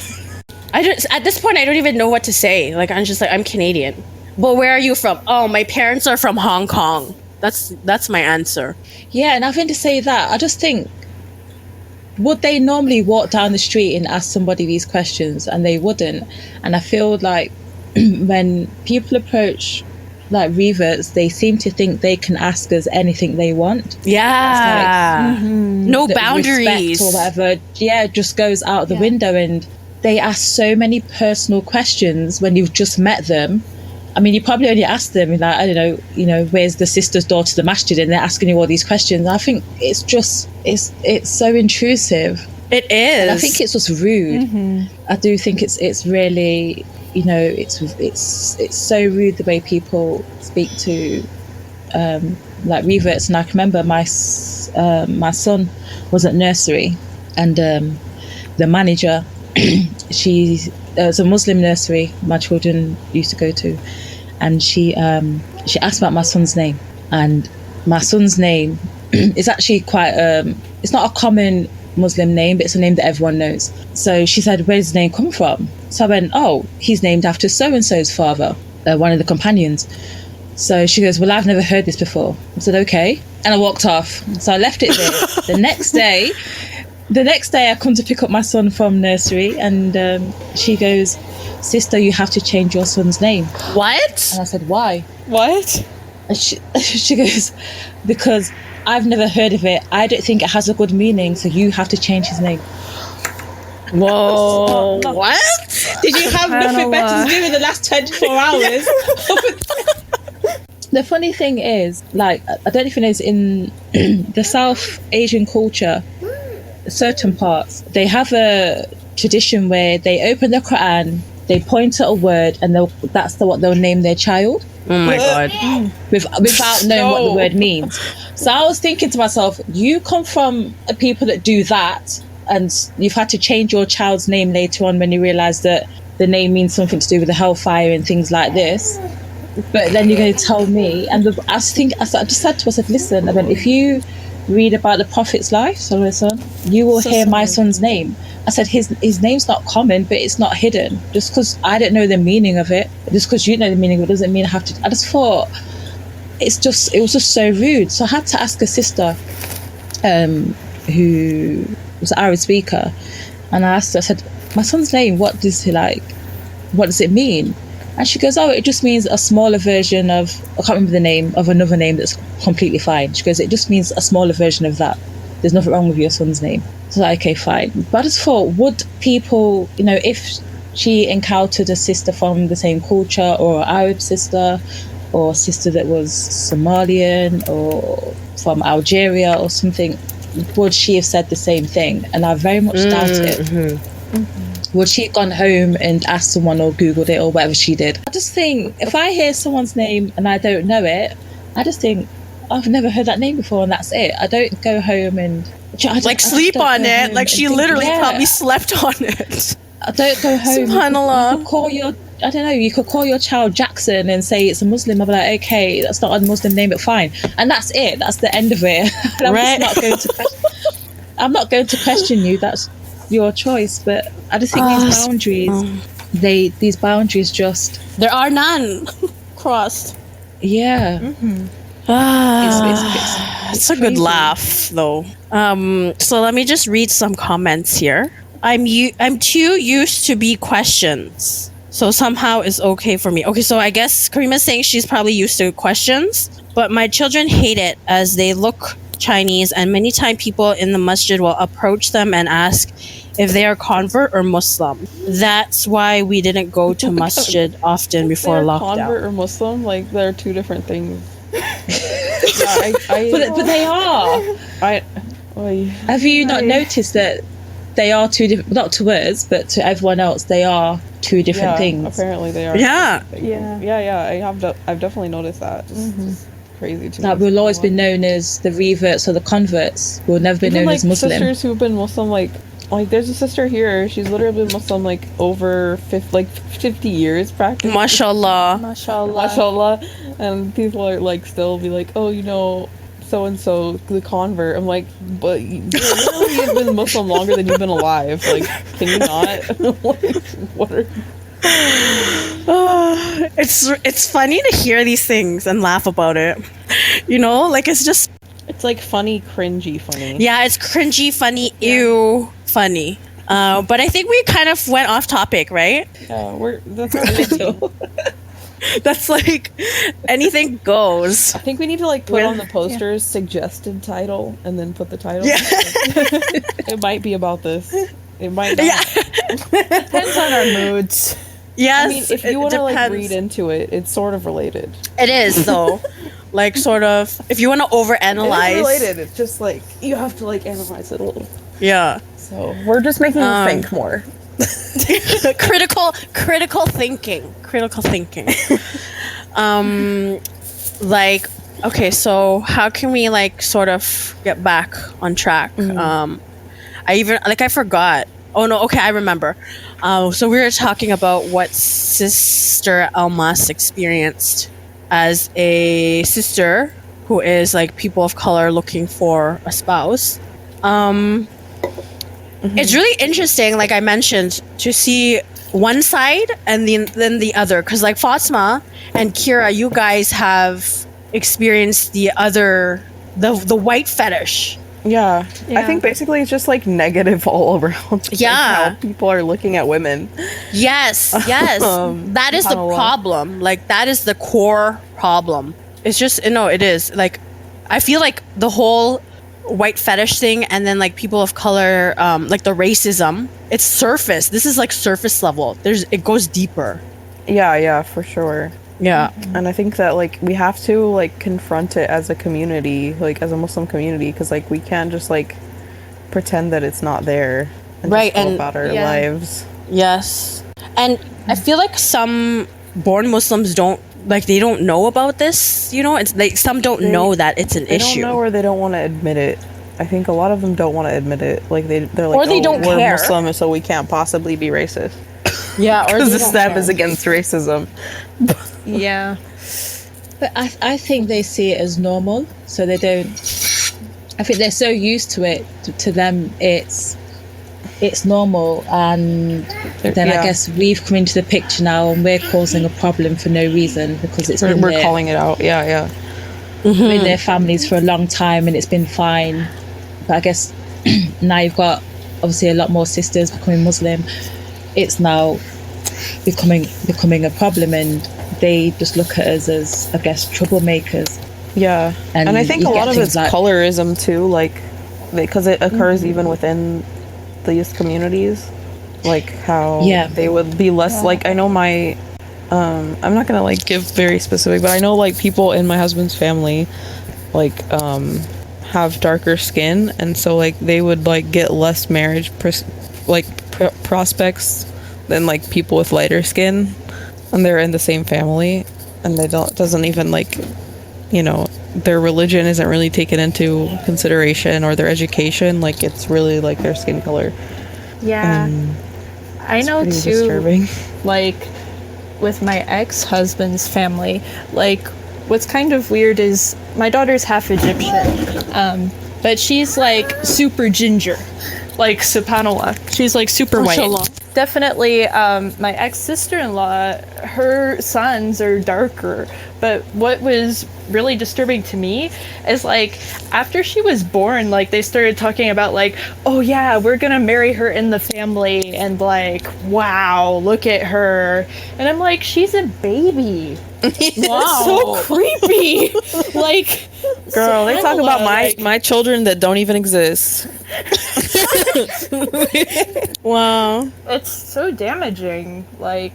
I just at this point I don't even know what to say. Like I'm just like I'm Canadian. But where are you from? Oh, my parents are from Hong Kong. That's my answer. Yeah, and I think to say that, I just think, would they normally walk down the street and ask somebody these questions? And they wouldn't. And I feel like when people approach like reverts, they seem to think they can ask us anything they want. Yeah. No That boundaries. respect or whatever, yeah, just goes out the window. And they ask so many personal questions when you've just met them. I mean, you probably only asked them, like, I don't know, where's the sister's door to the masjid, and they're asking you all these questions. I think it's just, it's so intrusive. It is. And I think it's just rude. I do think it's really, it's so rude the way people speak to like reverts. And I can remember my son was at nursery, and the manager, it's a Muslim nursery my children used to go to, and she asked about my son's name, and my son's name is actually quite it's not a common Muslim name, but it's a name that everyone knows. So she said, where does the name come from? So I went, oh, he's named after so and so's father, one of the companions. So she goes, well, I've never heard this before. I said, okay. And I walked off. So I left it there. The next day I come to pick up my son from nursery, and she goes, sister, you have to change your son's name. What? And I said, why? What? And she goes, because I've never heard of it. I don't think it has a good meaning, so you have to change his name. Whoa. What? Did you have nothing better to do in the last 24 hours? The funny thing is, like, I don't know if you know, in the South Asian culture, certain parts, they have a tradition where they open the Quran, they point at a word, and that's what they'll name their child. Oh my God. Without knowing what the word means. So I was thinking to myself, you come from people that do that, and you've had to change your child's name later on when you realise that the name means something to do with the hellfire and things like this. But then you're going to tell me, and I just said to myself, listen, I mean, if you read about the Prophet's life, you will hear my son's name. I said, his name's not common, but it's not hidden. Just because I don't know the meaning of it, just because you know the meaning of it, doesn't mean I have to. I just thought it was just so rude. So I had to ask a sister who was an Arab speaker, and I asked her, I said, my son's name, what does it mean? And she goes, oh, it just means a smaller version of, I can't remember the name of another name that's completely fine. She goes, it just means a smaller version of that. There's nothing wrong with your son's name. So like, okay, fine. But I just thought, would people, if she encountered a sister from the same culture, or an Arab sister, or a sister that was Somalian or from Algeria or something, would she have said the same thing? And I very much doubt it. Mm-hmm. Would she have gone home and asked someone or Googled it or whatever she did? I just think, if I hear someone's name and I don't know it, I just think, I've never heard that name before, and that's it. I don't go home and sleep on it. Like, she literally probably slept on it. I don't go home. SubhanAllah. You could call your child Jackson and say it's a Muslim. I'll be like, okay, that's not a Muslim name, but fine. And that's it. That's the end of it. I'm not going to question you. That's your choice. But I just think these boundaries just... There are none crossed. Yeah. Mm-hmm. It's a good laugh, though. So let me just read some comments here. I'm too used to be questions, so somehow it's okay for me. Okay, so I guess Karima's saying she's probably used to questions, but my children hate it as they look Chinese, and many times people in the masjid will approach them and ask if they are convert or Muslim. That's why we didn't go to masjid often before lockdown. Convert or Muslim, like, they're two different things. But they are. Have you not noticed that they are two different? Not to us, but to everyone else, they are two different things. Apparently, they are. Yeah. I've definitely noticed that. Just crazy too. That we'll always be known as the reverts or the converts. We'll never be known as Muslim. Sisters who've been Muslim, like there's a sister here. She's literally been Muslim like over 50 years practically. Mashallah. And people are like still be like, oh, so and so the convert. I'm like, but you've been Muslim longer than you've been alive. Like, can you not? Like, what are? It's funny to hear these things and laugh about it. Like, it's like funny, cringy, funny. Yeah, it's cringy, funny, ew, funny. But I think we kind of went off topic, right? Yeah, that's what we do. That's like, anything goes. I think we need to put on the posters suggested title and then put the title. Yeah. It might be about this. It might not. Yeah. Depends on our moods. Yes. I mean, if you want to read into it, it's sort of related. It is, though. Sort of. If you want to overanalyze. It's related. It's just you have to analyze it a little. Yeah. So we're just making you think more. critical thinking. Okay, so how can we sort of get back on track? Mm-hmm. I forgot. Oh no, okay, I remember. So we were talking about what Sister Almas experienced as a sister who is people of color looking for a spouse. It's really interesting, like I mentioned, to see one side and then the other, because like Fatima and Kira, you guys have experienced the other, the white fetish. Yeah. I think basically it's just like negative all around. Like, Yeah. how people are looking at women. Yes, yes. That is the subhanAllah. problem. Like, that is the core problem. It's just, no, it is. Like, I feel like the whole white fetish thing, and then like people of color, like the racism, it's surface. This is like surface level. It goes deeper. Yeah, for sure. Yeah. And I think that like we have to like confront it as a community, like as a Muslim community, because like we can't just like pretend that it's not there and Right, just go and- about our lives. Yes. And I feel like some born Muslims they don't know about this, you know? It's like some don't know that it's an They issue. don't know, or they don't want to admit it. I think a lot of them don't want to admit it. Like they're like, Or they don't we're care. Muslim, so we can't possibly be racist. Yeah, or Because they this don't step care. is against racism. Yeah. But I think they see it as normal, so they don't. I think they're so used to it. To them, it's normal, and then I Yeah. guess we've come into the picture now, and we're causing a problem for no reason because it's been We're there, calling it out. Yeah. been their families for a long time, and it's been fine. But I guess now you've got obviously a lot more sisters becoming Muslim. It's now becoming a problem, and they just look at us as, I guess, troublemakers. Yeah. And And I think you a get lot of things it's like- colorism too, like because it occurs even within these communities, like how they would be less like, I know my I'm not gonna like give very specific, but I know like people in my husband's family like have darker skin, and so like they would like get less marriage prospects than like people with lighter skin, and they're in the same family, and doesn't even like, you know, their religion isn't really taken into consideration, or their education, like it's really like their skin color. Yeah. I know Pretty too, disturbing. like with my ex-husband's family, like what's kind of weird is my daughter's half Egyptian, but she's like super ginger, like subhanallah, she's like super white. Definitely, my ex-sister-in-law, her sons are darker, but what was really disturbing to me is like after she was born, like they started talking about like, oh yeah, we're gonna marry her in the family, and like, wow, look at her, and I'm like, she's a baby. Wow, so creepy. Like, Girl, they talk about subhanallah, my children that don't even exist. Wow. it's so damaging, like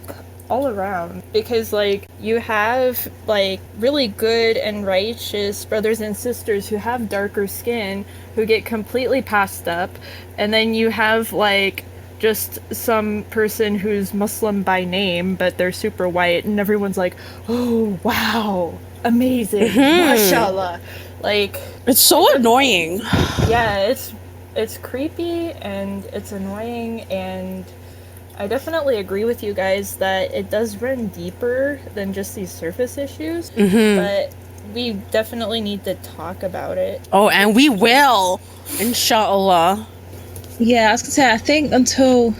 all around, because like you have like really good and righteous brothers and sisters who have darker skin who get completely passed up, and then you have like just some person who's Muslim by name but they're super white, and everyone's like, oh wow, amazing, mashallah. Like, It's so annoying. yeah, it's creepy and it's annoying, and I definitely agree with you guys that it does run deeper than just these surface issues, but we definitely need to talk about it. Oh, and we will, insha'Allah. Yeah, I was gonna say, I think until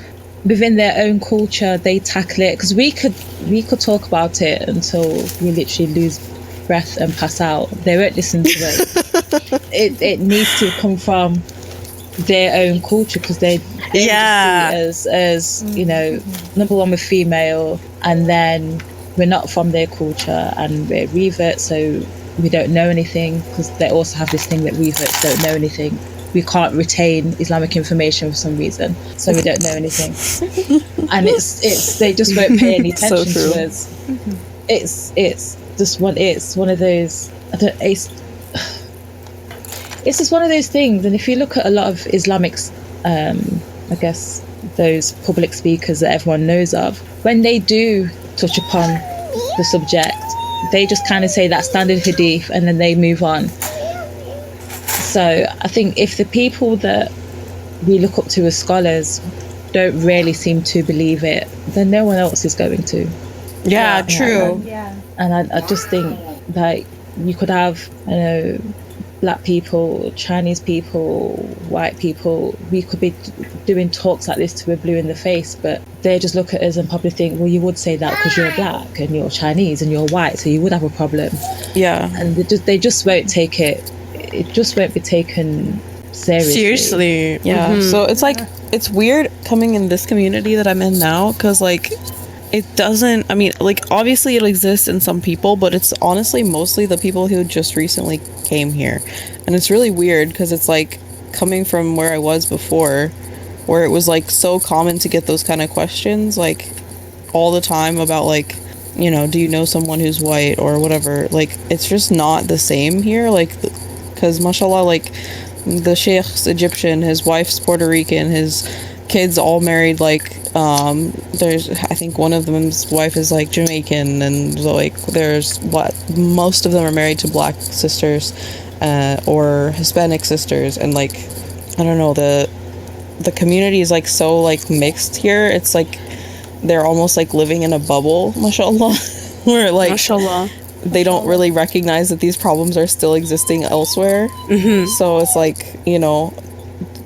within their own culture they tackle it, because we could talk about it until we literally lose breath and pass out. They won't listen to it. It needs to come from their own culture, because they just see it as you know, number one, we're female, and then we're not from their culture, and we're reverts, so we don't know anything, because they also have this thing that reverts don't know anything. We can't retain Islamic information for some reason, so we don't know anything. And it's they just won't pay any So attention true. to us. It's just one of those. It's just one of those things. And if you look at a lot of Islamics, I guess those public speakers that everyone knows of, when they do touch upon the subject, they just kind of say that standard hadith and then they move on. So I think if the people that we look up to as scholars don't really seem to believe it, then no one else is going to. True. Yeah. And I just think like you could have, you know, black people, Chinese people, white people, we could be doing talks like this till we're blue in the face, but they just look at us and probably think, well, you would say that because you're black and you're Chinese and you're white, so you would have a problem. Yeah. And they just won't take it. It just won't be taken seriously. Yeah. So it's like, it's weird coming in this community that I'm in now, because like it doesn't, I mean, like obviously it exists in some people, but it's honestly mostly the people who just recently came here. And it's really weird because it's like coming from where I was before, where it was like so common to get those kind of questions like all the time about like, you know, do you know someone who's white or whatever. Like it's just not the same here, like, because mashallah, like the sheikh's Egyptian, his wife's Puerto Rican, his kids all married like there's, I think one of them's wife is like Jamaican, and like there's what, most of them are married to black sisters or Hispanic sisters, and like I don't know, the community is like so like mixed here. It's like they're almost like living in a bubble, mashallah, where like Mashallah. they don't really recognize that these problems are still existing elsewhere. So it's like, you know,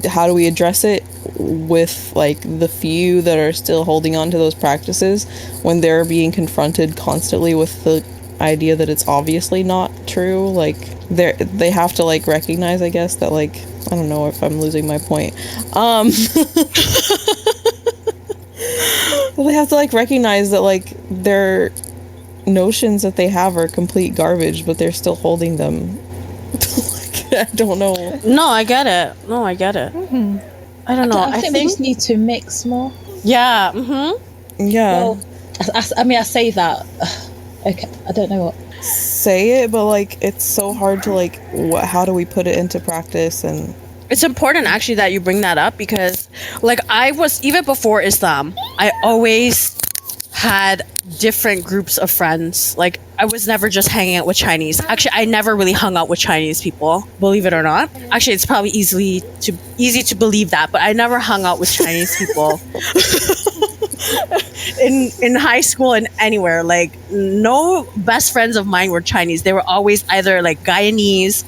how do we address it with like the few that are still holding on to those practices when they're being confronted constantly with the idea that it's obviously not true? Like they have to like recognize, I guess, that like, I don't know if I'm losing my point. They have to like recognize that like their notions that they have are complete garbage, but they're still holding them. Like, I don't know. No, I get it. I don't know. I think we just need to mix more. Yeah. Yeah. Well, I mean, I say that. Okay, I don't know what. Say it, but like it's so hard to like how do we put it into practice? And It's important actually that you bring that up, because like I was, even before Islam, I always had different groups of friends. Like I was never just hanging out with Chinese. Actually, I never really hung out with Chinese people, believe it or not. Actually, it's probably easy to believe that, but I never hung out with Chinese people. in high school and anywhere, like no best friends of mine were Chinese. They were always either like Guyanese,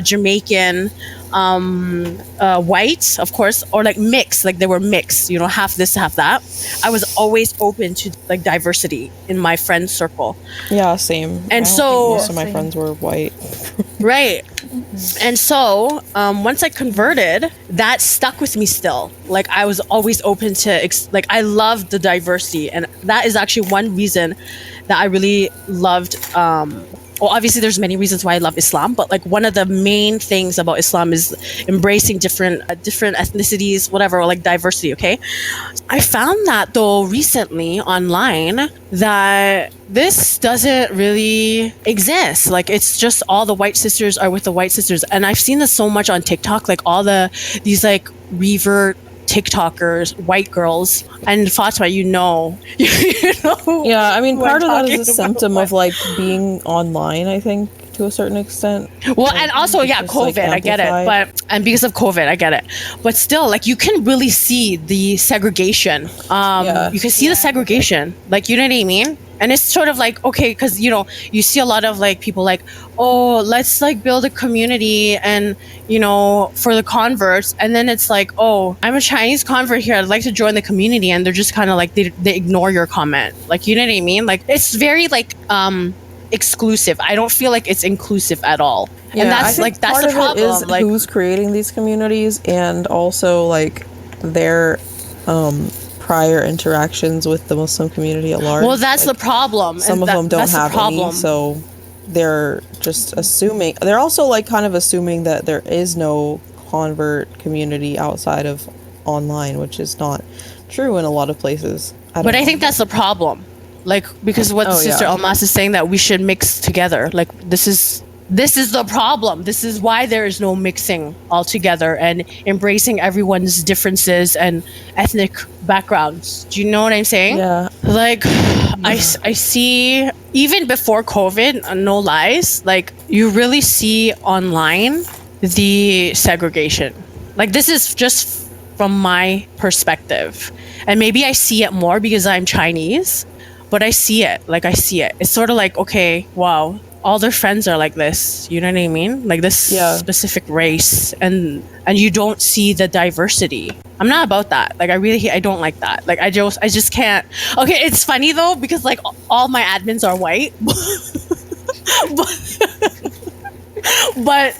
Jamaican, white, of course, or like mixed. Like they were mixed, you know, half this, half that. I was always open to like diversity in my friend circle. yeah, same. And I don't so- think most of my friends were white. Right. And so once I converted, that stuck with me still. Like I was always open to like I loved the diversity, and that is actually one reason that I really loved well, obviously there's many reasons why I love Islam, but like one of the main things about Islam is embracing different ethnicities, whatever, or like diversity. Okay, I found that though recently online that this doesn't really exist. Like it's just all the white sisters are with the white sisters, and I've seen this so much on TikTok. Like all these like revert TikTokers, white girls, and Fatima, you know. Yeah, I mean, who I'm part of that talking is a about. symptom of like being online, I think, to a certain extent. Well, and also, yeah, Just, like, COVID, I get it. amplified. And because of COVID, I get it. But still, like, you can really see the segregation. You can see the segregation. Like, you know what I mean? And it's sort of like, okay, because, you know, you see a lot of, like, people like, oh, let's, like, build a community and, you know, for the converts. And then it's like, oh, I'm a Chinese convert here. I'd like to join the community. And they're just kind of like, they ignore your comment. Like, you know what I mean? Like, it's very, like, exclusive. I don't feel like it's inclusive at all. Yeah, And I that's, think like, that's part the of problem. it is Like, who's creating these communities, and also like their prior interactions with the Muslim community at large. well, that's Like, the problem. some of them don't have any, so they're just assuming. They're also like kind of assuming that there is no convert community outside of online, which is not true in a lot of places. But I think that's the problem. Like, because what Sister yeah. Almas is saying, that we should mix together. Like, this is the problem. This is why there is no mixing altogether and embracing everyone's differences and ethnic backgrounds. Do you know what I'm saying? Yeah. Like, I see, even before COVID, no lies, like, you really see online the segregation. Like, this is just from my perspective. And maybe I see it more because I'm Chinese, but I see it. Like, I see it. It's sort of like, okay, wow, all their friends are like this. You know what I mean? Like this specific race, and you don't see the diversity. I'm not about that. Like I don't like that. Like I just can't. Okay, it's funny though because like all my admins are white, but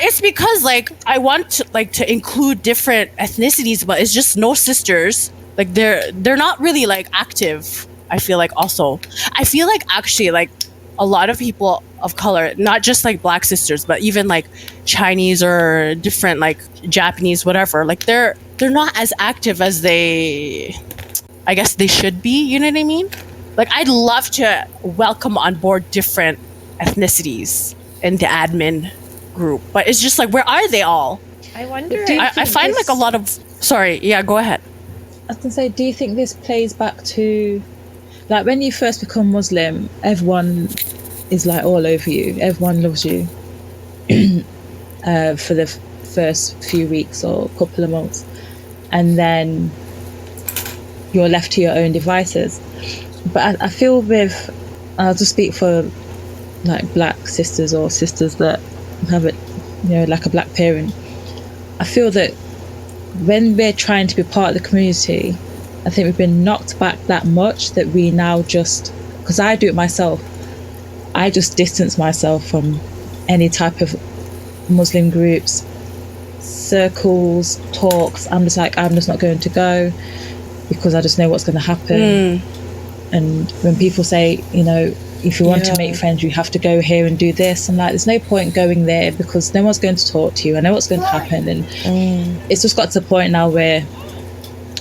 it's because like I want to include different ethnicities, but it's just no sisters. Like they're not really like active. I feel like actually like a lot of people of color, not just like black sisters, but even like Chinese or different like Japanese, whatever, like they're not as active as I guess they should be. You know what I mean? Like I'd love to welcome on board different ethnicities in the admin group, but it's just like, where are they all? I wonder. I find like a lot of. Sorry, yeah, go ahead. I was gonna say, do you think this plays back to, like, when you first become Muslim, everyone is like all over you, everyone loves you for the first few weeks or couple of months, and then you're left to your own devices. But I feel I'll just speak for like black sisters or sisters that have it, like a black parent. I feel that when we're trying to be part of the community, I think we've been knocked back that much that we now just, because I do it myself, I just distance myself from any type of Muslim groups, circles, talks. I'm just not going to go because I just know what's going to happen. And when people say, if you want to make friends, you have to go here and do this, I'm like, there's no point going there because no one's going to talk to you. I know what's going to happen. And it's just got to the point now where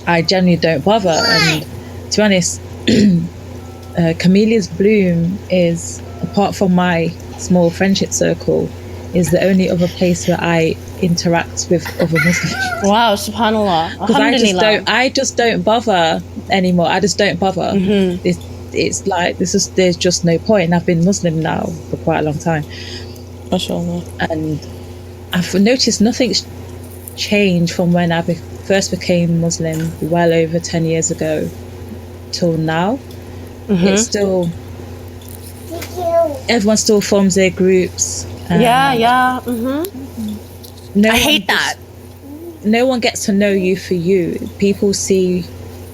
I genuinely don't bother. And to be honest, Camellia's Bloom is, apart from my small friendship circle, is the only other place where I interact with other Muslims. Wow, subhanallah. Because I just don't bother anymore. I just don't bother. It's like there's just no point. And I've been Muslim now for quite a long time. MashaAllah. And I've noticed nothing's changed from when I first became Muslim well over 10 years ago till now. It's still, everyone still forms their groups. I hate that. No one gets to know you for you. People see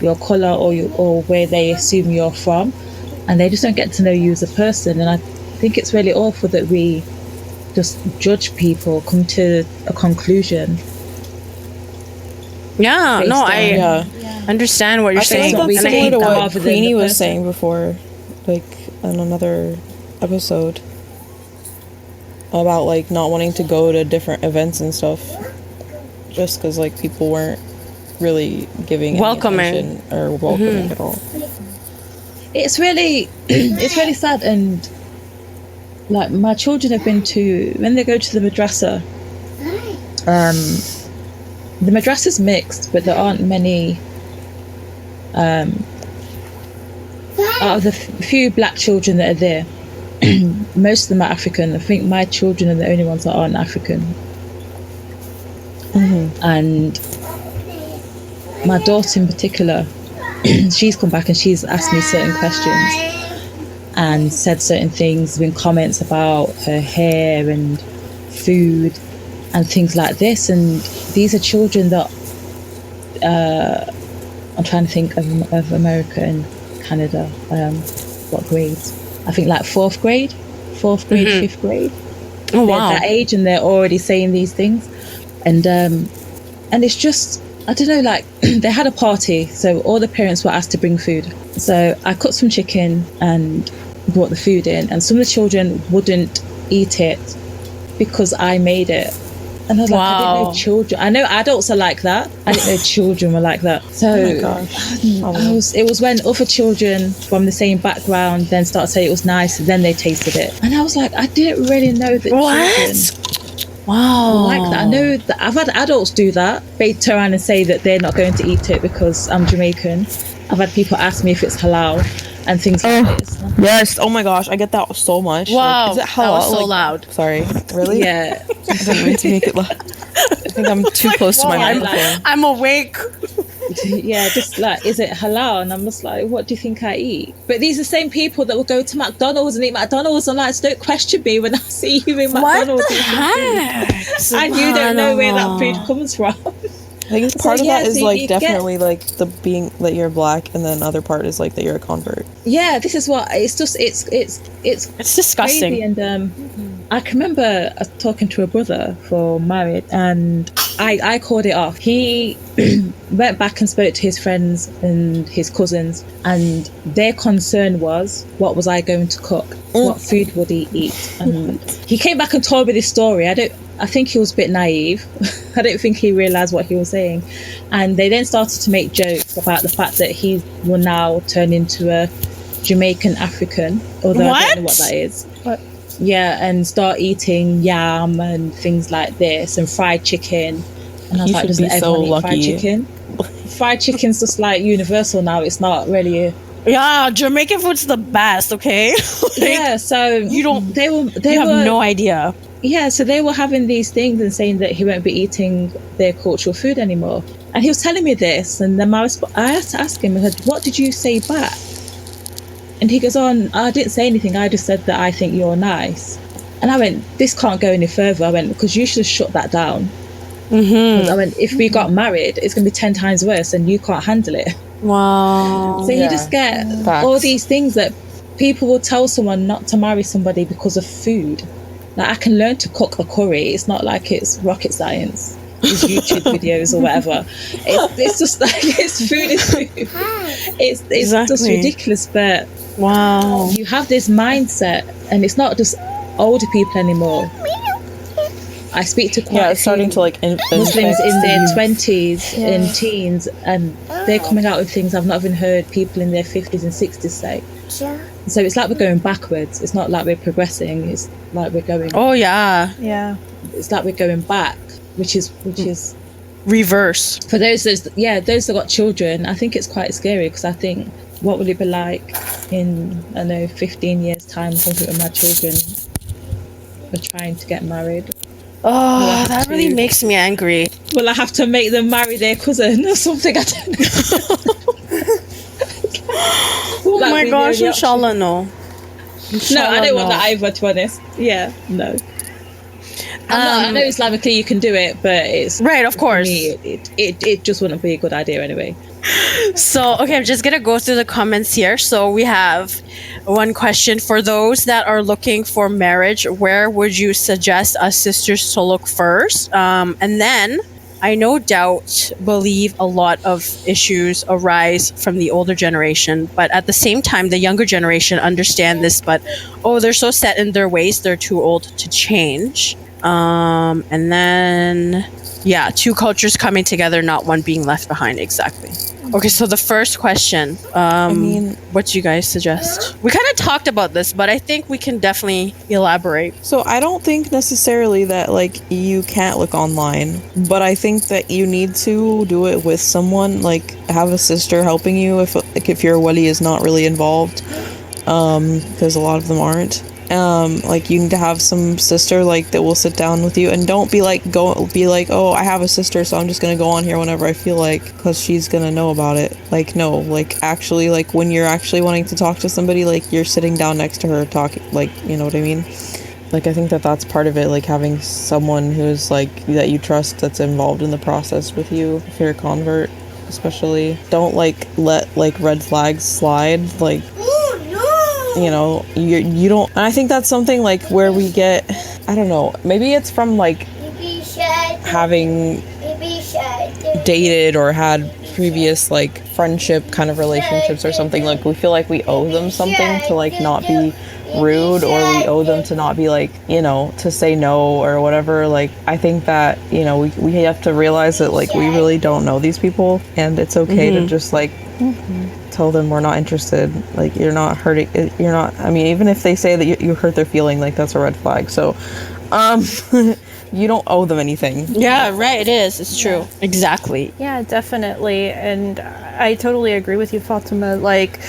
your colour or where they assume you're from, and they just don't get to know you as a person. And I think it's really awful that we just judge people, come to a conclusion. I understand what you're saying. I think that's similar to what rather than Queenie the was person. saying before, like in another episode, about like not wanting to go to different events and stuff just because like people weren't really giving any attention or welcoming at all. It's really sad. And like my children have been to, when they go to the madrasa, the madrasa's mixed, but there aren't many out of the few black children that are there. Most of them are African. I think my children are the only ones that aren't African. And my daughter in particular, she's come back and she's asked me certain questions and said certain things, been comments about her hair and food and things like this. And these are children that I'm trying to think of America and Canada, what grades? I think like fourth grade, fifth grade. Oh, they're wow. that age and they're already saying these things. And it's just, I don't know, like they had a party, so all the parents were asked to bring food. So I cooked some chicken and brought the food in, and some of the children wouldn't eat it because I made it. And I was like, I didn't know children. I know adults are like that. I didn't know children were like that. So Oh my gosh. it was when other children from the same background then started saying it was nice, and then they tasted it. And I was like, I didn't really know that children like that. I know that I've had adults do that. They turn around and say that they're not going to eat it because I'm Jamaican. I've had people ask me if it's halal and things like this. Yes. Oh my gosh, I get that so much. Wow, Like, is it that halal? was so Like, loud. Sorry. Really? Yeah. I didn't mean to make it loud. I think I'm too close to my microphone. I'm awake. yeah, just like, is it halal? And I'm just like, what do you think I eat? But these are the same people that will go to McDonald's and eat McDonald's and like, don't question me when I see you in McDonald's. What the heck? And you don't know where that food comes from. I think part of that is so like you definitely like the being that you're black, and then other part is like that you're a convert. Yeah, this is what it's just. It's disgusting. Crazy. And I can remember talking to a brother for married, and I called it off. He went back and spoke to his friends and his cousins, and their concern was, what was I going to cook? What food would he eat? And he came back and told me this story. I think he was a bit naive. I don't think he realised what he was saying. And they then started to make jokes about the fact that he will now turn into a Jamaican African, although I don't know what that is. What? Yeah, and start eating yam and things like this and fried chicken. And I was He like, should doesn't be so everyone eat fried lucky. chicken? Fried chicken's just like universal now. It's not really Yeah, Jamaican food's the best, okay? yeah, so you don't- they you have were no idea. yeah, so they were having these things and saying that he won't be eating their cultural food anymore. And he was telling me this, and then I had to ask him, I said, what did you say back? And he goes on, I didn't say anything, I just said that I think you're nice. And I went, this can't go any further. I went, because you should shut that down. I went, if we got married, it's going to be 10 times worse and you can't handle it. Wow. So you just get all these things that people will tell someone not to marry somebody because of food. Like, I can learn to cook a curry. It's not like it's rocket science. These YouTube videos or whatever. It's just like, it's food is food. It's Exactly. just ridiculous. But Wow. you have this mindset, and it's not just older people anymore. I speak to quite a It's starting few to like Muslims in their infect 20s and teens, and they're coming out with things I've not even heard people in their 50s and 60s say. So it's like we're going backwards. It's not like we're progressing. It's like we're going. Oh yeah. Yeah. It's like we're going back, which is Reverse. for those that got children. I think it's quite scary, because I think, what will it be like in 15 years time, something with my children are trying to get married? Oh, that really makes me angry. Will I have to make them marry their cousin or something? I don't know. Oh That'd my be gosh, the only inshallah no. No, I Inshallah, don't want no. that either, to be honest. Yeah, no. I know Islamically you can do it, but it's Right, of course. for me, it just wouldn't be a good idea anyway. So, okay, I'm just gonna go through the comments here. So we have one question: for those that are looking for marriage, where would you suggest us sisters to look first? And then, I no doubt believe a lot of issues arise from the older generation, but at the same time, the younger generation understand this, but they're so set in their ways, they're too old to change. And then, yeah, two cultures coming together, not one being left behind. Exactly. Okay, so the first question, what do you guys suggest? We kind of talked about this, but I think we can definitely elaborate. So I don't think necessarily that like you can't look online, but I think that you need to do it with someone, like have a sister helping you if your wali is not really involved, because a lot of them aren't. Like you need to have some sister like that will sit down with you, and don't be like oh, I have a sister, so I'm just gonna go on here whenever I feel like, because she's gonna know about it. Like, no, like actually, like when you're actually wanting to talk to somebody, like you're sitting down next to her talking, like, you know what I mean? Like, I think that that's part of it, like having someone who's like that you trust, that's involved in the process with you. If you're a convert, especially, don't like let like red flags slide, like, you know, you don't. And I think that's something like where we get, I don't know, maybe it's from like having dated or had previous like friendship kind of relationships or something. Like we feel like we owe them something to like not be rude, or we owe them to not be like, you know, to say no or whatever. Like I think that, you know, we have to realize that like we really don't know these people, and it's okay to just like tell them we're not interested. Like you're not hurting, you're not, I mean, even if they say that you hurt their feeling, like that's a red flag. So you don't owe them anything. Yeah, right, it is. It's true. Exactly. Yeah, definitely. And I totally agree with you, Fatima. Like,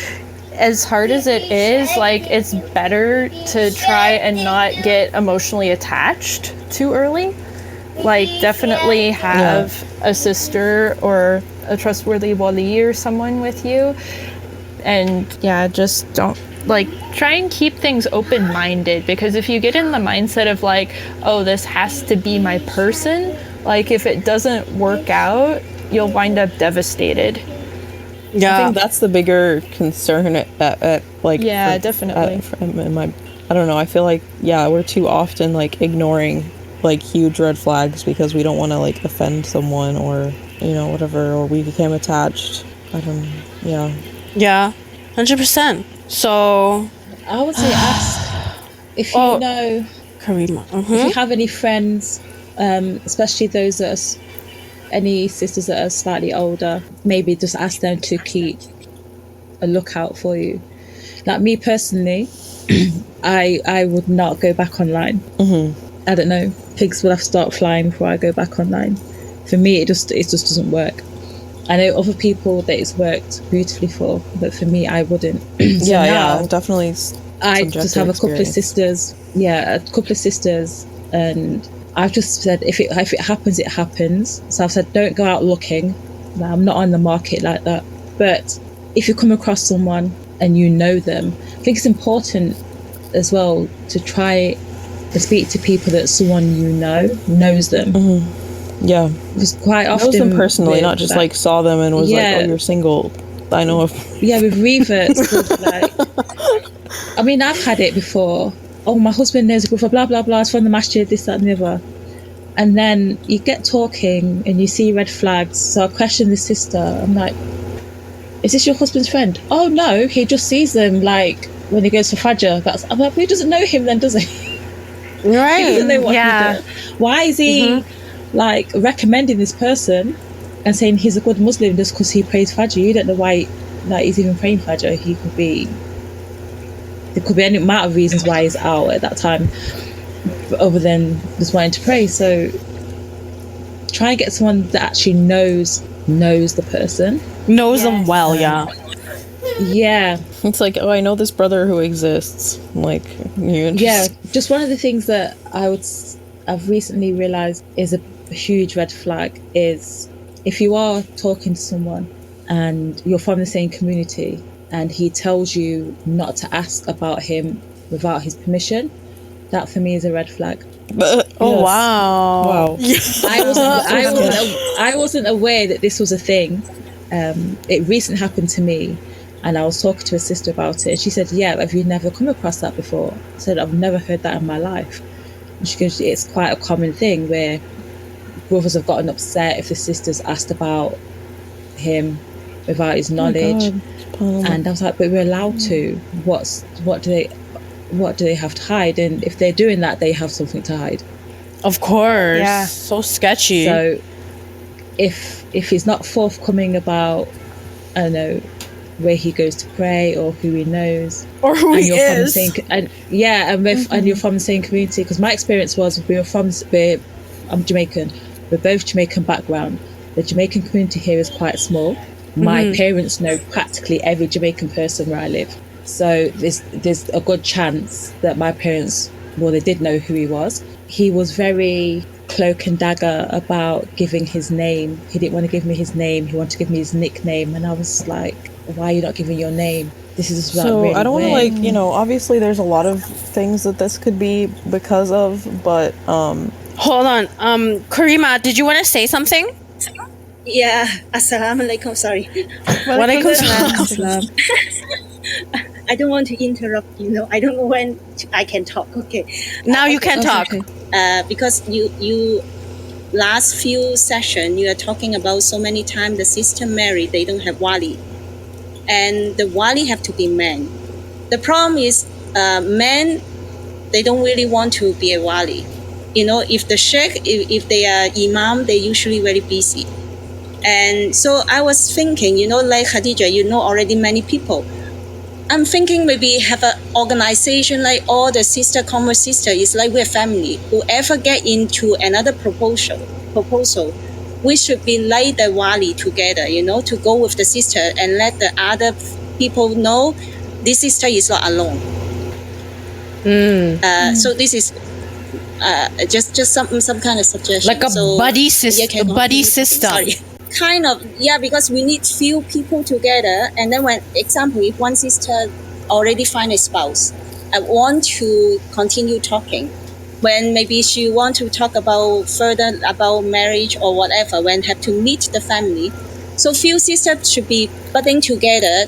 as hard as it is, like, it's better to try and not get emotionally attached too early. like definitely have a sister or a trustworthy wali or someone with you, and just don't. like try and keep things open-minded, because if you get in the mindset of like, oh, this has to be my person, like if it doesn't work out, you'll wind up devastated. I think that's the bigger concern at like definitely. I don't know, I feel like we're too often like ignoring like huge red flags because we don't want to like offend someone or whatever, or we became attached. I don't know. Yeah, 100%. So I would say ask if you know, Karima, if you have any friends, especially those that are any sisters that are slightly older, maybe just ask them to keep a lookout for you. Like me personally, I would not go back online. I don't know, pigs will have to start flying before I go back online. For me, it just doesn't work. I know other people that it's worked beautifully for, but for me, I wouldn't. So definitely. I just have a couple of sisters. And I've just said if it happens, it happens. So I've said don't go out looking. Now, I'm not on the market like that. But if you come across someone and you know them, I think it's important as well to try to speak to people that someone knows them. Yeah, because quite often knows them personally, not just like saw them and was like, oh, you're single. I know of. With reverts, like, I mean, I've had it before. Oh, my husband knows a brother, blah blah blah. It's from the masjid, this, that, and the other. And then you get talking and you see red flags. So I question the sister. I'm like, is this your husband's friend? Oh no, he just sees them like when he goes for Fajr. I'm like, who doesn't know him then, does he? Right. He doesn't know what he does. Why is he like recommending this person and saying he's a good Muslim just because he prays Fajr? You don't know why he's even praying Fajr. There could be any amount of reasons why he's out at that time other than just wanting to pray. So try and get someone that actually knows the person, knows them well. It's like, oh, I know this brother who exists, like just one of the things that I've recently realized is a huge red flag is if you are talking to someone and you're from the same community and he tells you not to ask about him without his permission, that for me is a red flag. Wow. I wasn't aware that this was a thing. It recently happened to me, and I was talking to a sister about it, and she said, have you never come across that before? I said, I've never heard that in my life. And she goes, it's quite a common thing where brothers have gotten upset if the sisters asked about him without his knowledge. And I was like, but we're allowed to. What do they have to hide? And if they're doing that, they have something to hide. Of course. So sketchy. So if he's not forthcoming about, I don't know, where he goes to pray or who he knows or who he is, and you're from the same community, because my experience was I'm Jamaican, we're both Jamaican background. The Jamaican community here is quite small. My parents know practically every Jamaican person where I live, so there's a good chance that my parents, they did know who he was. He was very cloak and dagger about giving his name. He didn't want to give me his name, he wanted to give me his nickname, and I was like, why are you not giving your name? This is so really I don't want to weird. Obviously there's a lot of things that this could be because of, but hold on, Karima, did you want to say something? Yeah, assalamu alaikum, sorry. Walaikum salam. I don't want to interrupt, I don't know when I can talk. Okay. Now you can talk. Okay. Because you last few session you are talking about so many times the sister married, they don't have wali. And the wali have to be men. The problem is men, they don't really want to be a wali. If the sheikh, if they are imam, they're usually very busy. And so I was thinking, like Khadija, already many people. I'm thinking maybe have an organization like all the convert sister. It's like we're family. Whoever get into another proposal, we should be like the wali together, to go with the sister and let the other people know this sister is not alone. So this is just some kind of suggestion. Like a buddy system. Buddy system. Sorry. Kind of, yeah, because we need few people together, and then when, example, if one sister already find a spouse, I want to continue talking. When maybe she want to talk about further about marriage or whatever, when have to meet the family. So few sisters should be getting together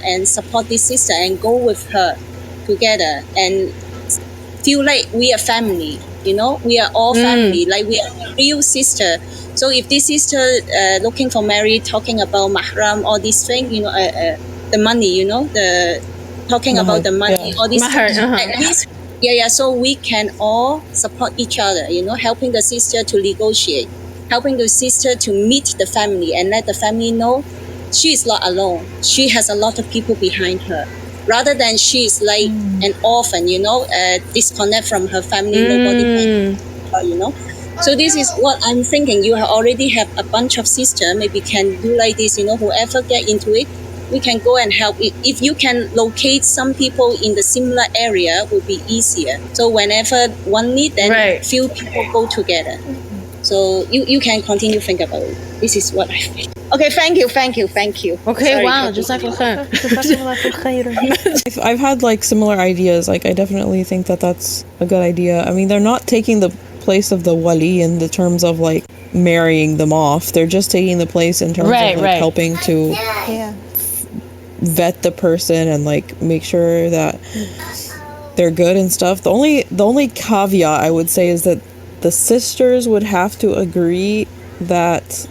and support this sister and go with her together and feel like we are family, we are all family, like we are real sister. So if this sister looking for marriage, talking about mahram, all these things, the money, the talking about the money, all these things, at least, so we can all support each other, helping the sister to negotiate, helping the sister to meet the family and let the family know she is not alone. She has a lot of people behind her. Rather than she is like an orphan, disconnect from her family, nobody can, So this is what I'm thinking. You already have a bunch of sisters, maybe can do like this, whoever get into it, we can go and help. If you can locate some people in the similar area, would be easier. So whenever one need, then few people go together. So you can continue think about it. This is what I think. Okay, thank you. Okay, Sorry, wow, Jazakallah khair. I've had like similar ideas. Like I definitely think that that's a good idea. I mean, they're not taking the place of the wali in the terms of like marrying them off. They're just taking the place in terms of like helping to vet the person and like make sure that they're good and stuff. The only caveat I would say is that the sisters would have to agree that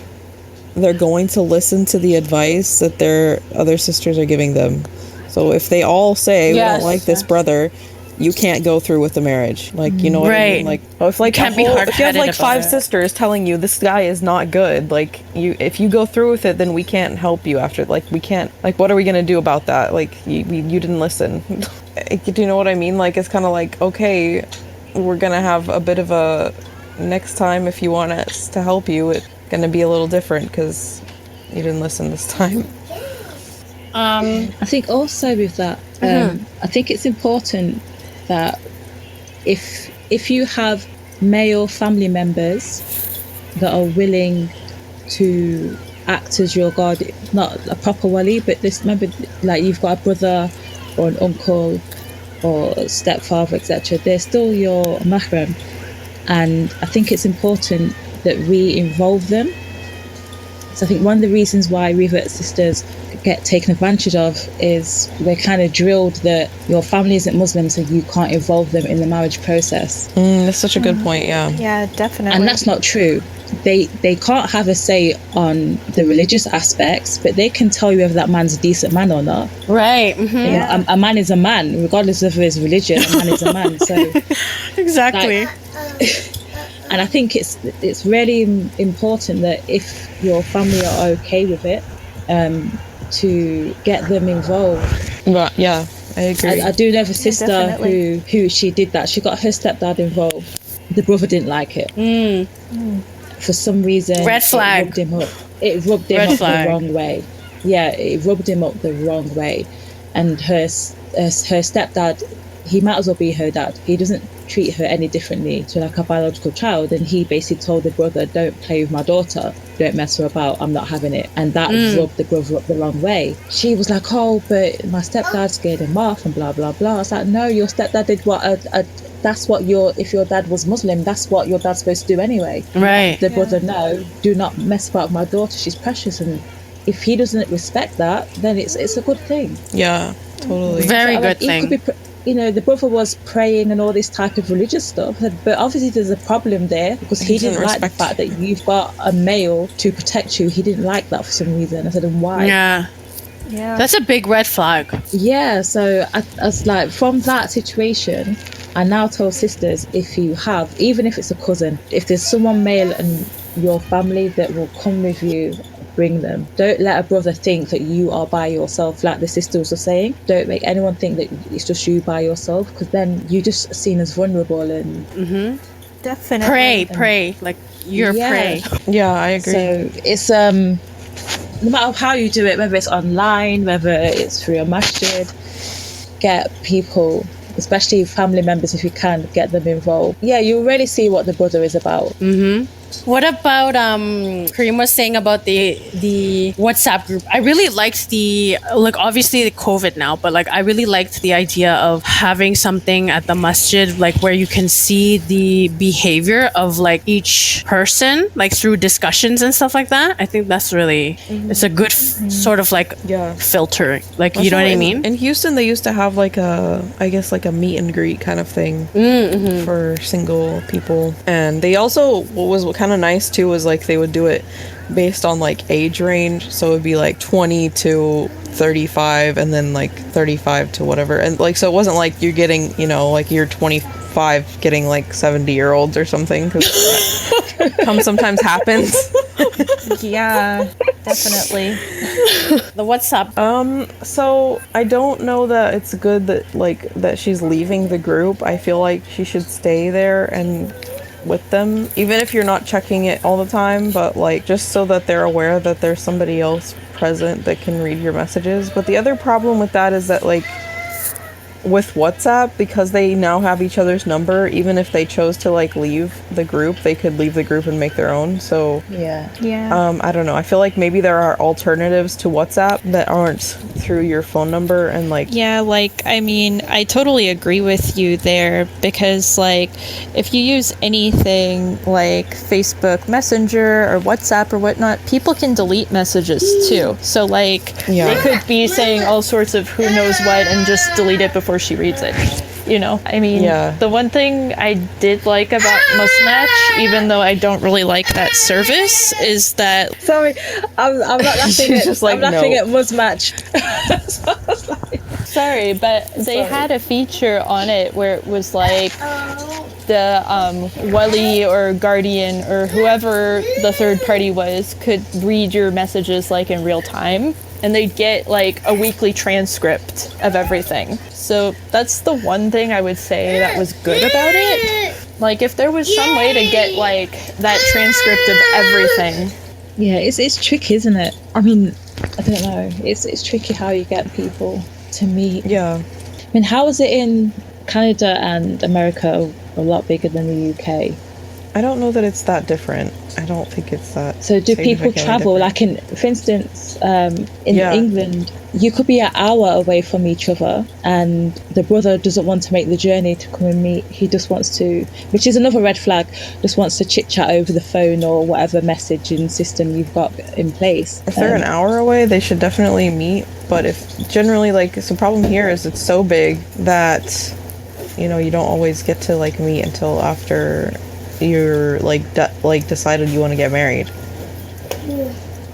they're going to listen to the advice that their other sisters are giving them. So if they all say, we don't like this brother, you can't go through with the marriage. Like, you know what I mean? Like, if like Can't be if you have like hard-headed 5 about it. sisters telling you this guy is not good, like if you go through with it, then we can't help you after. Like we can't. Like what are we gonna do about that? Like you didn't listen. Do you know what I mean? Like it's kind of like, okay, we're gonna have a bit of a next time if you want us to help you, it's gonna be a little different because you didn't listen this time. I think also with that, I think it's important that if you have male family members that are willing to act as your guardian, not a proper wali, but this, remember, like you've got a brother or an uncle or stepfather, etc., they're still your mahram. And I think it's important that we involve them. So I think one of the reasons why revert sisters get taken advantage of is we're kind of drilled that your family isn't Muslim, so you can't involve them in the marriage process. That's such a good point, yeah. Yeah, definitely. And that's not true. They can't have a say on the religious aspects, but they can tell you whether that man's a decent man or not. Right. You know, a man is a man, regardless of his religion. A man is a man. So Exactly. and I think it's really important that if your family are okay with it, to get them involved. But yeah, I agree. I do know of a sister who she did that. She got her stepdad involved. The brother didn't like it. For some reason, Red flag. It rubbed him up the wrong way. Yeah, it rubbed him up the wrong way. And her stepdad, he might as well be her dad. He doesn't treat her any differently to like a biological child. And he basically told the brother, don't play with my daughter. Don't mess her about. I'm not having it. And that rubbed the brother up the wrong way. She was like, oh, but my stepdad scared him off and blah, blah, blah. I was like, no, your stepdad did what that's what if your dad was Muslim, that's what your dad's supposed to do anyway. Right. The brother, no, do not mess about with my daughter. She's precious. And if he doesn't respect that, then it's a good thing. Yeah, totally. Very So, good thing. It could be, the brother was praying and all this type of religious stuff, but obviously there's a problem there because he didn't like the fact that you've got a male to protect you. He didn't like that for some reason. I said, and why? Yeah. That's a big red flag. Yeah, so I was like, from that situation, I now tell sisters, if you have, even if it's a cousin, if there's someone male in your family that will come with you, bring them. Don't let a brother think that you are by yourself, like the sisters were saying. Don't make anyone think that it's just you by yourself, because then you're just seen as vulnerable and... Definitely. Pray. Like, you're prey. Yeah, I agree. So it's... no matter how you do it, whether it's online, whether it's through a masjid, get people especially family members, if you can get them involved. Yeah, you really see what the brother is about. What about Kareem was saying about the WhatsApp group? I really liked the, like, obviously the COVID now, but like I really liked the idea of having something at the masjid, like where you can see the behavior of like each person, like through discussions and stuff like that. I think that's really, it's a good sort of like filter, like, you know what I mean? In Houston, they used to have like I guess like a meet and greet kind of thing for single people. And they also, what was kind of nice too was like they would do it based on like age range, so it would be like 20 to 35 and then like 35 to whatever, and like so it wasn't like you're getting, you know, like you're 25 getting like 70-year-olds or something, because sometimes happens. Yeah, definitely. The WhatsApp. So I don't know that it's good that like that she's leaving the group. I feel like she should stay there and with them, even if you're not checking it all the time, but like just so that they're aware that there's somebody else present that can read your messages. But the other problem with that is that like with WhatsApp, because they now have each other's number, even if they chose to like leave the group, they could leave the group and make their own. So Yeah. I don't know, I feel like maybe there are alternatives to WhatsApp that aren't through your phone number. And like, Yeah, like, I mean, I totally agree with you there, because, like, if you use anything like Facebook Messenger or WhatsApp or whatnot, people can delete messages too. So, like, they could be saying all sorts of who knows what and just delete it before she reads it. You know, I mean, the one thing I did like about Muslimahs, even though I don't really like that service, is that... Sorry, I'm not laughing at, just like, I'm laughing no. at Musmatch. Sorry, but they had a feature on it where it was like the wali or guardian or whoever the third party was could read your messages like in real time, and they'd get like a weekly transcript of everything. So that's the one thing I would say that was good about it. Like, if there was some way to get like that transcript of everything. Yeah, it's tricky, isn't it? I mean, I don't know. It's tricky how you get people to meet. yeah. I mean, how is it in Canada and America? A lot bigger than the UK. I don't know that it's that different. I don't think it's that. So do people significantly travel? different. Like, for instance, in England, you could be an hour away from each other, and the brother doesn't want to make the journey to come and meet. He just wants to, which is another red flag, just wants to chit chat over the phone or whatever messaging system you've got in place. If they're an hour away, they should definitely meet. But if generally, like, the problem here is it's so big that, you know, you don't always get to like meet until after you're like decided you want to get married.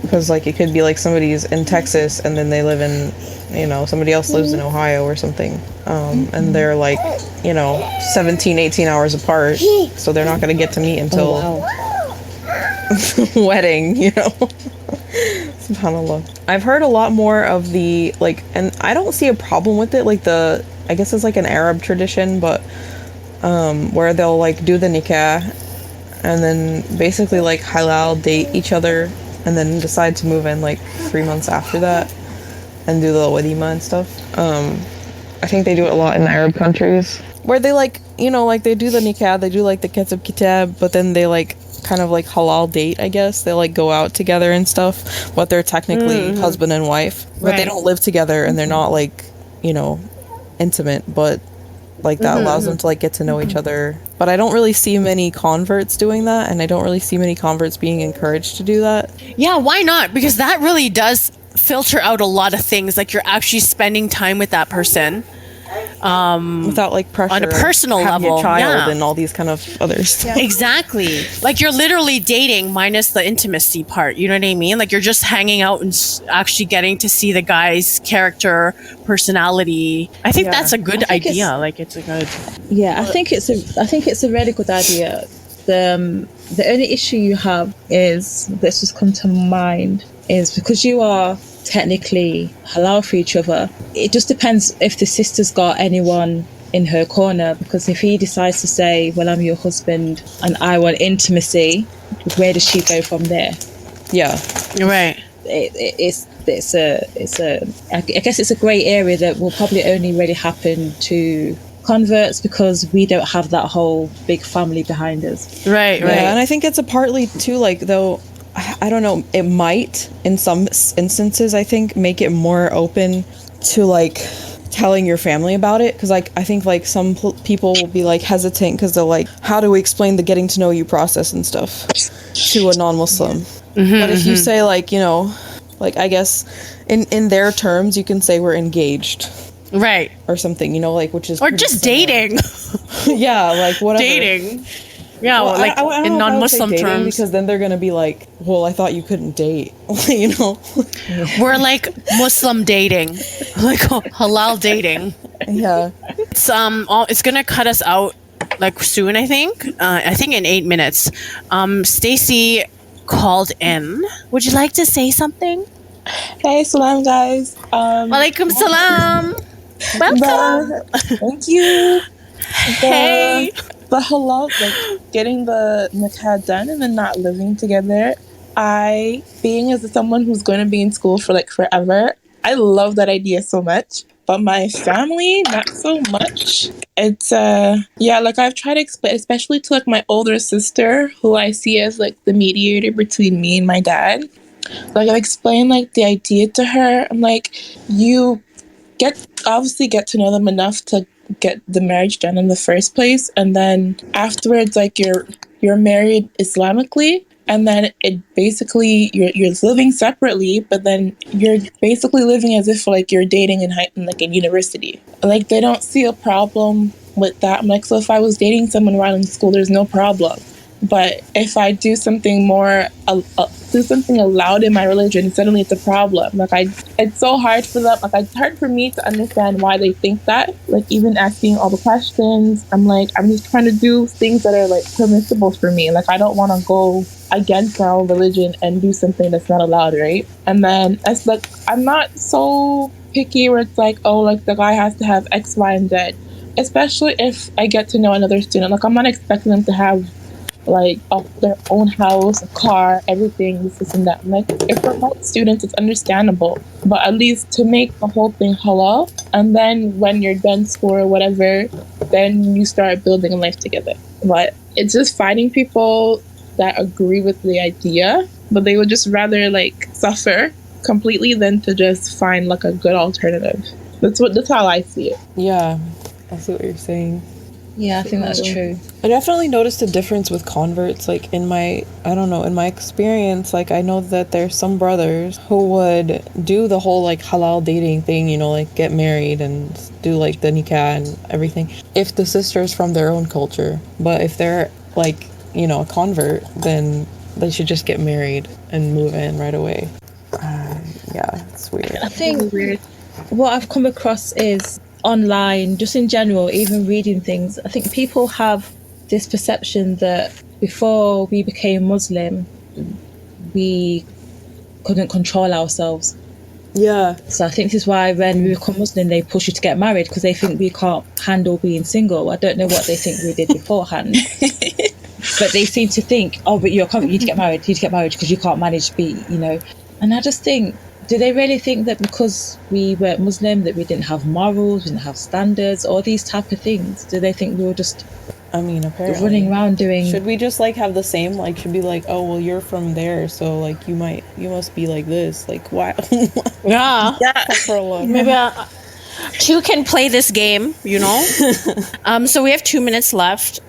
Because like it could be like somebody's in Texas and then they live in, you know, somebody else lives in Ohio or something, and they're like, you know, 17-18 hours apart, so they're not going to get to meet until wedding, you know. SubhanAllah. I've heard a lot more of the like, and I don't see a problem with it, like the, I guess it's like an Arab tradition, but where they'll like do the nikah and then basically like halal date each other and then decide to move in like 3 months after that and do the walima and stuff. I think they do it a lot in Arab countries where they like, you know, like they do the nikah, they do like the ketub kitab, but then they like kind of like halal date, I guess. They like go out together and stuff, but they're technically husband and wife, but they don't live together and they're not like, you know, intimate, but like that allows them to like get to know each other. But I don't really see many converts doing that, and I don't really see many converts being encouraged to do that. Yeah, why not? Because that really does filter out a lot of things. Like, you're actually spending time with that person. Without like pressure on a personal having level, a child and all these kind of other stuff. Exactly. Like, you're literally dating minus the intimacy part. You know what I mean? Like, you're just hanging out and actually getting to see the guy's character, personality. I think that's a good idea. Like, it's a good. Yeah, I think it's a really good idea. The only issue you have is, that's just come to mind, is because you are technically halal for each other, it just depends if the sister's got anyone in her corner, because if he decides to say, well, I'm your husband and I want intimacy, where does she go from there? Yeah, you're right. I guess it's a grey area that will probably only really happen to converts because we don't have that whole big family behind us. Right, right. Yeah, and I think it's a partly too, like, though, I don't know, it might, in some instances, I think, make it more open to, like, telling your family about it. Because, like, I think, like, some people will be, like, hesitant because they're like, how do we explain the getting to know you process and stuff to a non-Muslim? But if you say, like, you know, like, I guess in their terms, you can say we're engaged. Right. Or something, you know, like, which is... Or just dating. Yeah, like, whatever. Dating. Yeah, well, like, I don't in know if I would say non-Muslim dating, terms. because then they're going to be like, well, I thought you couldn't date. You know? We're like Muslim dating. Like halal dating. Yeah. It's gonna cut us out like soon, I think. I think in 8 minutes. Stacy called in. Would you like to say something? Hey, salam guys. Walaikum salam. Welcome. Thank you. Hey. The halal, like getting the nikah done and then not living together. Being as someone who's going to be in school for like forever, I love that idea so much. But my family, not so much. It's like I've tried to explain, especially to like my older sister, who I see as like the mediator between me and my dad. Like I've explained like the idea to her. I'm like, you obviously get to know them enough to get the marriage done in the first place, and then afterwards, like you're married Islamically, and then it basically you're living separately, but then you're basically living as if like you're dating in university. Like they don't see a problem with that. I'm like, so if I was dating someone while in school, there's no problem. But if I do something more, do something allowed in my religion, suddenly it's a problem. Like it's so hard for them. Like it's hard for me to understand why they think that. Like even asking all the questions, I'm like, I'm just trying to do things that are like permissible for me. Like I don't want to go against my own religion and do something that's not allowed, right? And then it's like I'm not so picky where it's like, oh, like the guy has to have X, Y, and Z. Especially if I get to know another student. Like I'm not expecting them to have like their own house, a car, everything, this and that. Like if we're both students, it's understandable, but at least to make the whole thing halal, and then when you're done school or whatever, then you start building a life together. But it's just finding people that agree with the idea, but they would just rather like suffer completely than to just find like a good alternative. That's how I see it. Yeah, I see what you're saying. Yeah, I think that's true. I definitely noticed a difference with converts. Like in my experience, like I know that there's some brothers who would do the whole like halal dating thing, you know, like get married and do like the nikah and everything, if the sister is from their own culture. But if they're like, you know, a convert, then they should just get married and move in right away. Yeah, it's weird. I think what I've come across is online, just in general, even reading things, I think people have this perception that before we became Muslim, we couldn't control ourselves. Yeah. So I think this is why when we become Muslim, they push you to get married because they think we can't handle being single. I don't know what they think we did beforehand. But they seem to think, oh, but you need to get married. You need to get married because you can't manage to be, you know. And I just think, do they really think that because we were Muslim that we didn't have morals, we didn't have standards, all these type of things? Do they think we were just, apparently running around doing? Should we just like have the same? Like, should be like, oh well, you're from there, so like you must be like this. Like why? Yeah. For a long. Maybe two can play this game, you know. So we have 2 minutes left.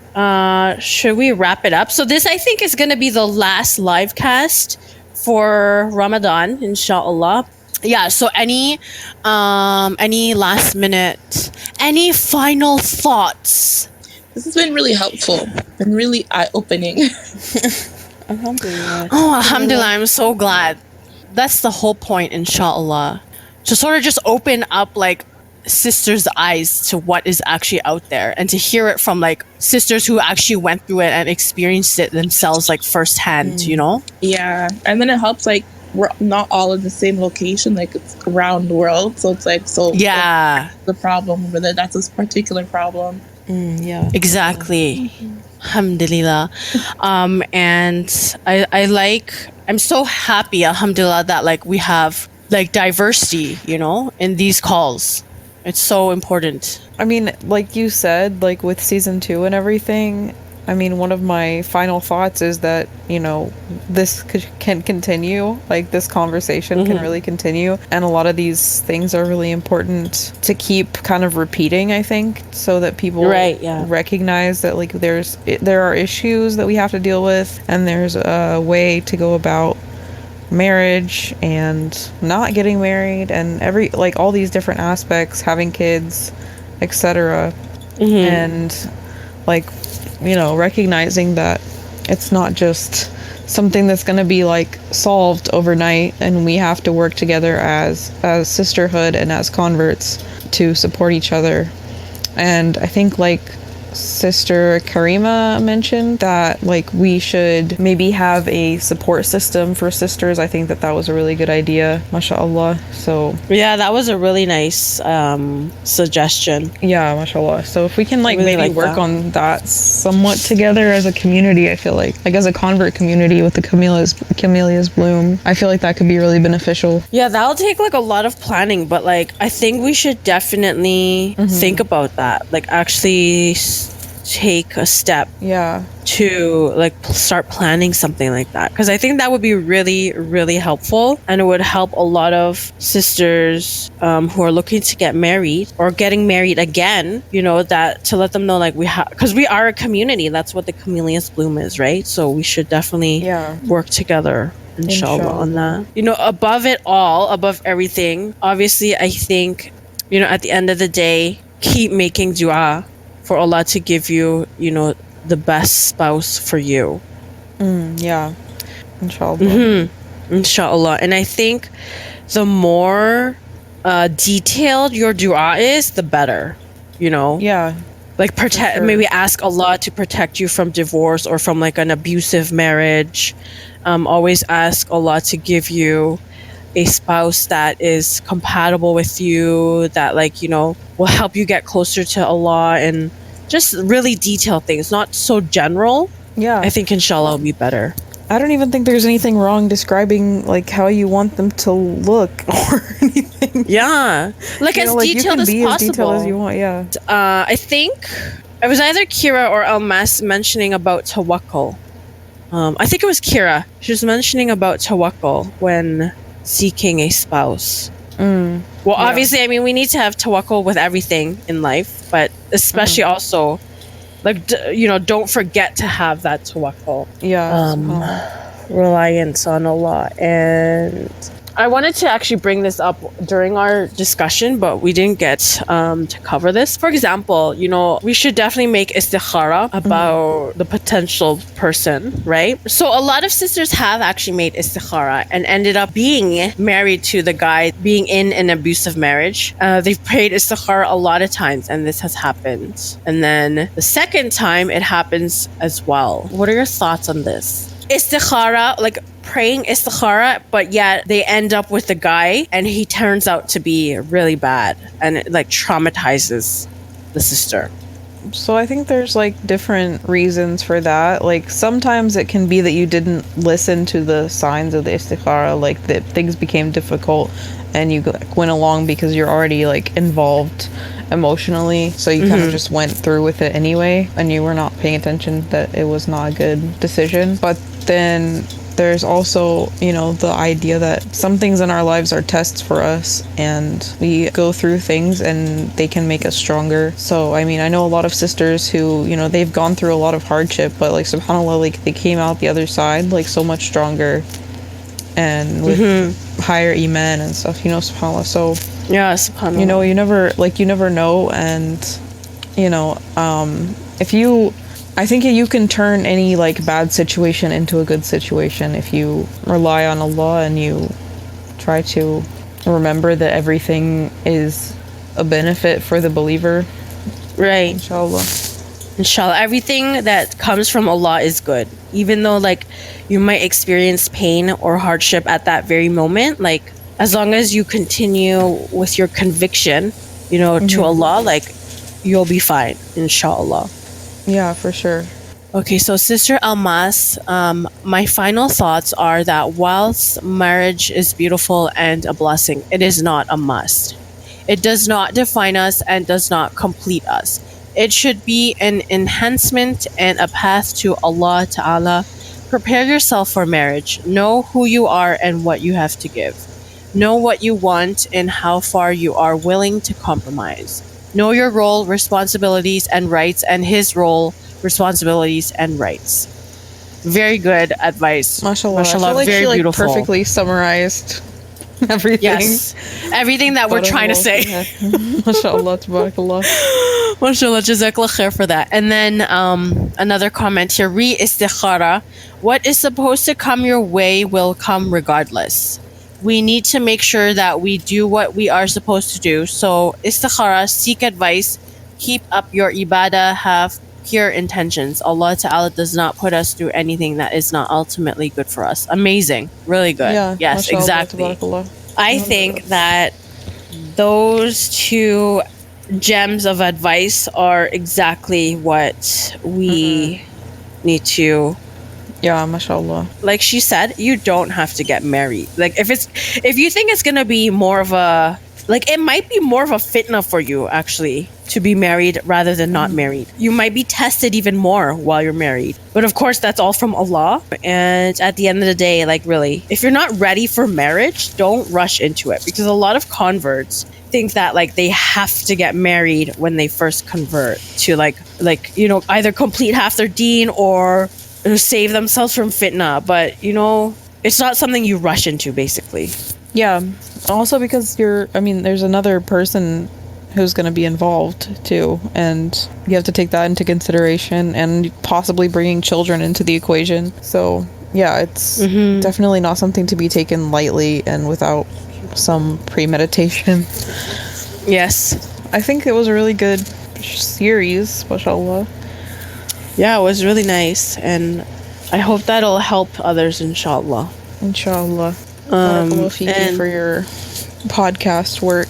Should we wrap it up? So this, I think, is going to be the last live cast for Ramadan, insha'Allah. Yeah, so any last minute, any final thoughts? This has been really helpful and really eye-opening. Alhamdulillah. Oh, alhamdulillah, I'm so glad. That's the whole point, insha'Allah. To sort of just open up like sisters' eyes to what is actually out there, and to hear it from like sisters who actually went through it and experienced it themselves like firsthand, you know? Yeah, and then it helps like we're not all in the same location, like it's around the world, so it's like Yeah, the problem over there, that's this particular problem. Yeah. exactly. Alhamdulillah. And I'm so happy, alhamdulillah, that like we have like diversity, you know, in these calls. It's so important. I mean, like you said, like with season 2 and everything, I mean, one of my final thoughts is that, you know, this can continue. Like, this conversation can really continue. And a lot of these things are really important to keep kind of repeating, I think, so that people recognize that, like, there are issues that we have to deal with, and there's a way to go about marriage and not getting married and like all these different aspects, having kids, etc. And, like, you know, recognizing that it's not just something that's going to be like solved overnight, and we have to work together as sisterhood and as converts to support each other. And I think, like Sister Karima mentioned, that like we should maybe have a support system for sisters. I think that was a really good idea, mashallah. So yeah, that was a really nice suggestion. Yeah, mashallah. So if we can like really maybe work on that somewhat together as a community, I feel like as a convert community with the Camellia's Bloom, I feel like that could be really beneficial. Yeah, that'll take like a lot of planning, but like I think we should definitely think about that, like actually take a step to like start planning something like that, because I think that would be really, really helpful, and it would help a lot of sisters who are looking to get married or getting married again, you know, that to let them know like because we are a community. That's what the Camellia's Bloom is, right? So we should definitely work together, inshallah, on that. You know, above it all, above everything, obviously I think, you know, at the end of the day, keep making dua for Allah to give you, you know, the best spouse for you. Yeah. Inshallah. Inshallah. And I think the more detailed your dua is, the better, you know? Yeah. Like maybe ask Allah to protect you from divorce or from like an abusive marriage. Always ask Allah to give you a spouse that is compatible with you, that like, you know, will help you get closer to Allah, and just really detailed things, not so general. Yeah. I think inshallah will be better. I don't even think there's anything wrong describing like how you want them to look or anything. Yeah. Like, as detailed as possible. As detailed as you want, yeah. I think it was either Kira or Almas mentioning about tawakkul. I think it was Kira. She was mentioning about tawakkul when seeking a spouse. Well, obviously, I mean, we need to have tawakkul with everything in life, but especially also, like, you know, don't forget to have that tawakkul. Reliance on Allah. And I wanted to actually bring this up during our discussion, but we didn't get to cover this. For example, you know, we should definitely make istikhara about the potential person, right? So a lot of sisters have actually made istikhara and ended up being married to the guy, being in an abusive marriage. They've prayed istikhara a lot of times, and this has happened. And then the second time, it happens as well. What are your thoughts on this? Istikhara, like praying istikhara, but yet they end up with the guy and he turns out to be really bad, and it like traumatizes the sister. So I think there's like different reasons for that. Like sometimes it can be that you didn't listen to the signs of the istikhara, like that things became difficult and you went along because you're already like involved emotionally, so you kind of just went through with it anyway, and you were not paying attention that it was not a good decision. But then there's also, you know, the idea that some things in our lives are tests for us, and we go through things and they can make us stronger. So I mean, I know a lot of sisters who, you know, they've gone through a lot of hardship, but like subhanAllah, like they came out the other side like so much stronger and with higher iman and stuff, you know, subhanAllah. So yeah, subhanAllah. You know, you never know. And you know, I think you can turn any like bad situation into a good situation if you rely on Allah and you try to remember that everything is a benefit for the believer. Right. Inshallah. Inshallah, everything that comes from Allah is good. Even though like you might experience pain or hardship at that very moment, like as long as you continue with your conviction, you know, to Allah, like you'll be fine, inshallah. Yeah, for sure. Okay, so Sister Almas, my final thoughts are that whilst marriage is beautiful and a blessing, it is not a must. It does not define us and does not complete us. It should be an enhancement and a path to Allah Ta'ala. Prepare yourself for marriage. Know who you are and what you have to give. Know what you want and how far you are willing to compromise. Know your role, responsibilities, and rights, and his role, responsibilities, and rights. Very good advice. MashaAllah. MashaAllah, I feel like very she like beautiful. perfectly summarized everything. Yes. Everything that we're trying to say. MashaAllah, tabarakallah. MashaAllah, jazakallah khair for that. And then another comment here. Re-istikhara. What is supposed to come your way will come regardless. We need to make sure that we do what we are supposed to do. So istikhara, seek advice, keep up your ibadah, have pure intentions. Allah Ta'ala does not put us through anything that is not ultimately good for us. Amazing. Really good. Yeah, yes, mashallah, exactly. tabarakallah. I think that those two gems of advice are exactly what we need to, Yeah, mashallah. like she said, you don't have to get married. Like if you think it's gonna be more of a, like it might be more of a fitna for you actually to be married rather than not married. You might be tested even more while you're married. But of course that's all from Allah. And at the end of the day, like really, if you're not ready for marriage, don't rush into it, because a lot of converts think that like they have to get married when they first convert to like you know, either complete half their deen or save themselves from fitna. But you know, it's not something you rush into basically. Yeah. Also because there's another person who's going to be involved too, and you have to take that into consideration, and possibly bringing children into the equation. So yeah, it's definitely not something to be taken lightly and without some premeditation. Yes. I think it was a really good series, mashallah. Yeah, it was really nice, and I hope that'll help others, inshallah. Inshallah. Barakallahu feeki and- for your podcast work.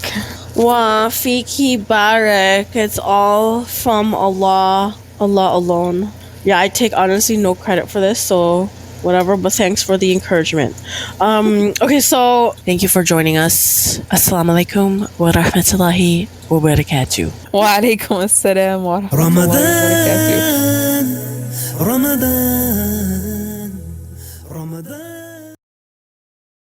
Wa fiki barak. It's all from Allah alone. Yeah, I take honestly no credit for this, so whatever, but thanks for the encouragement. Okay, so thank you for joining us. Assalamu alaikum wa rahmatullahi wa barakatuh. Wa alaikum assalam wa rahmatullahi wa barakatuh. Ramadan, Ramadan, Ramadan.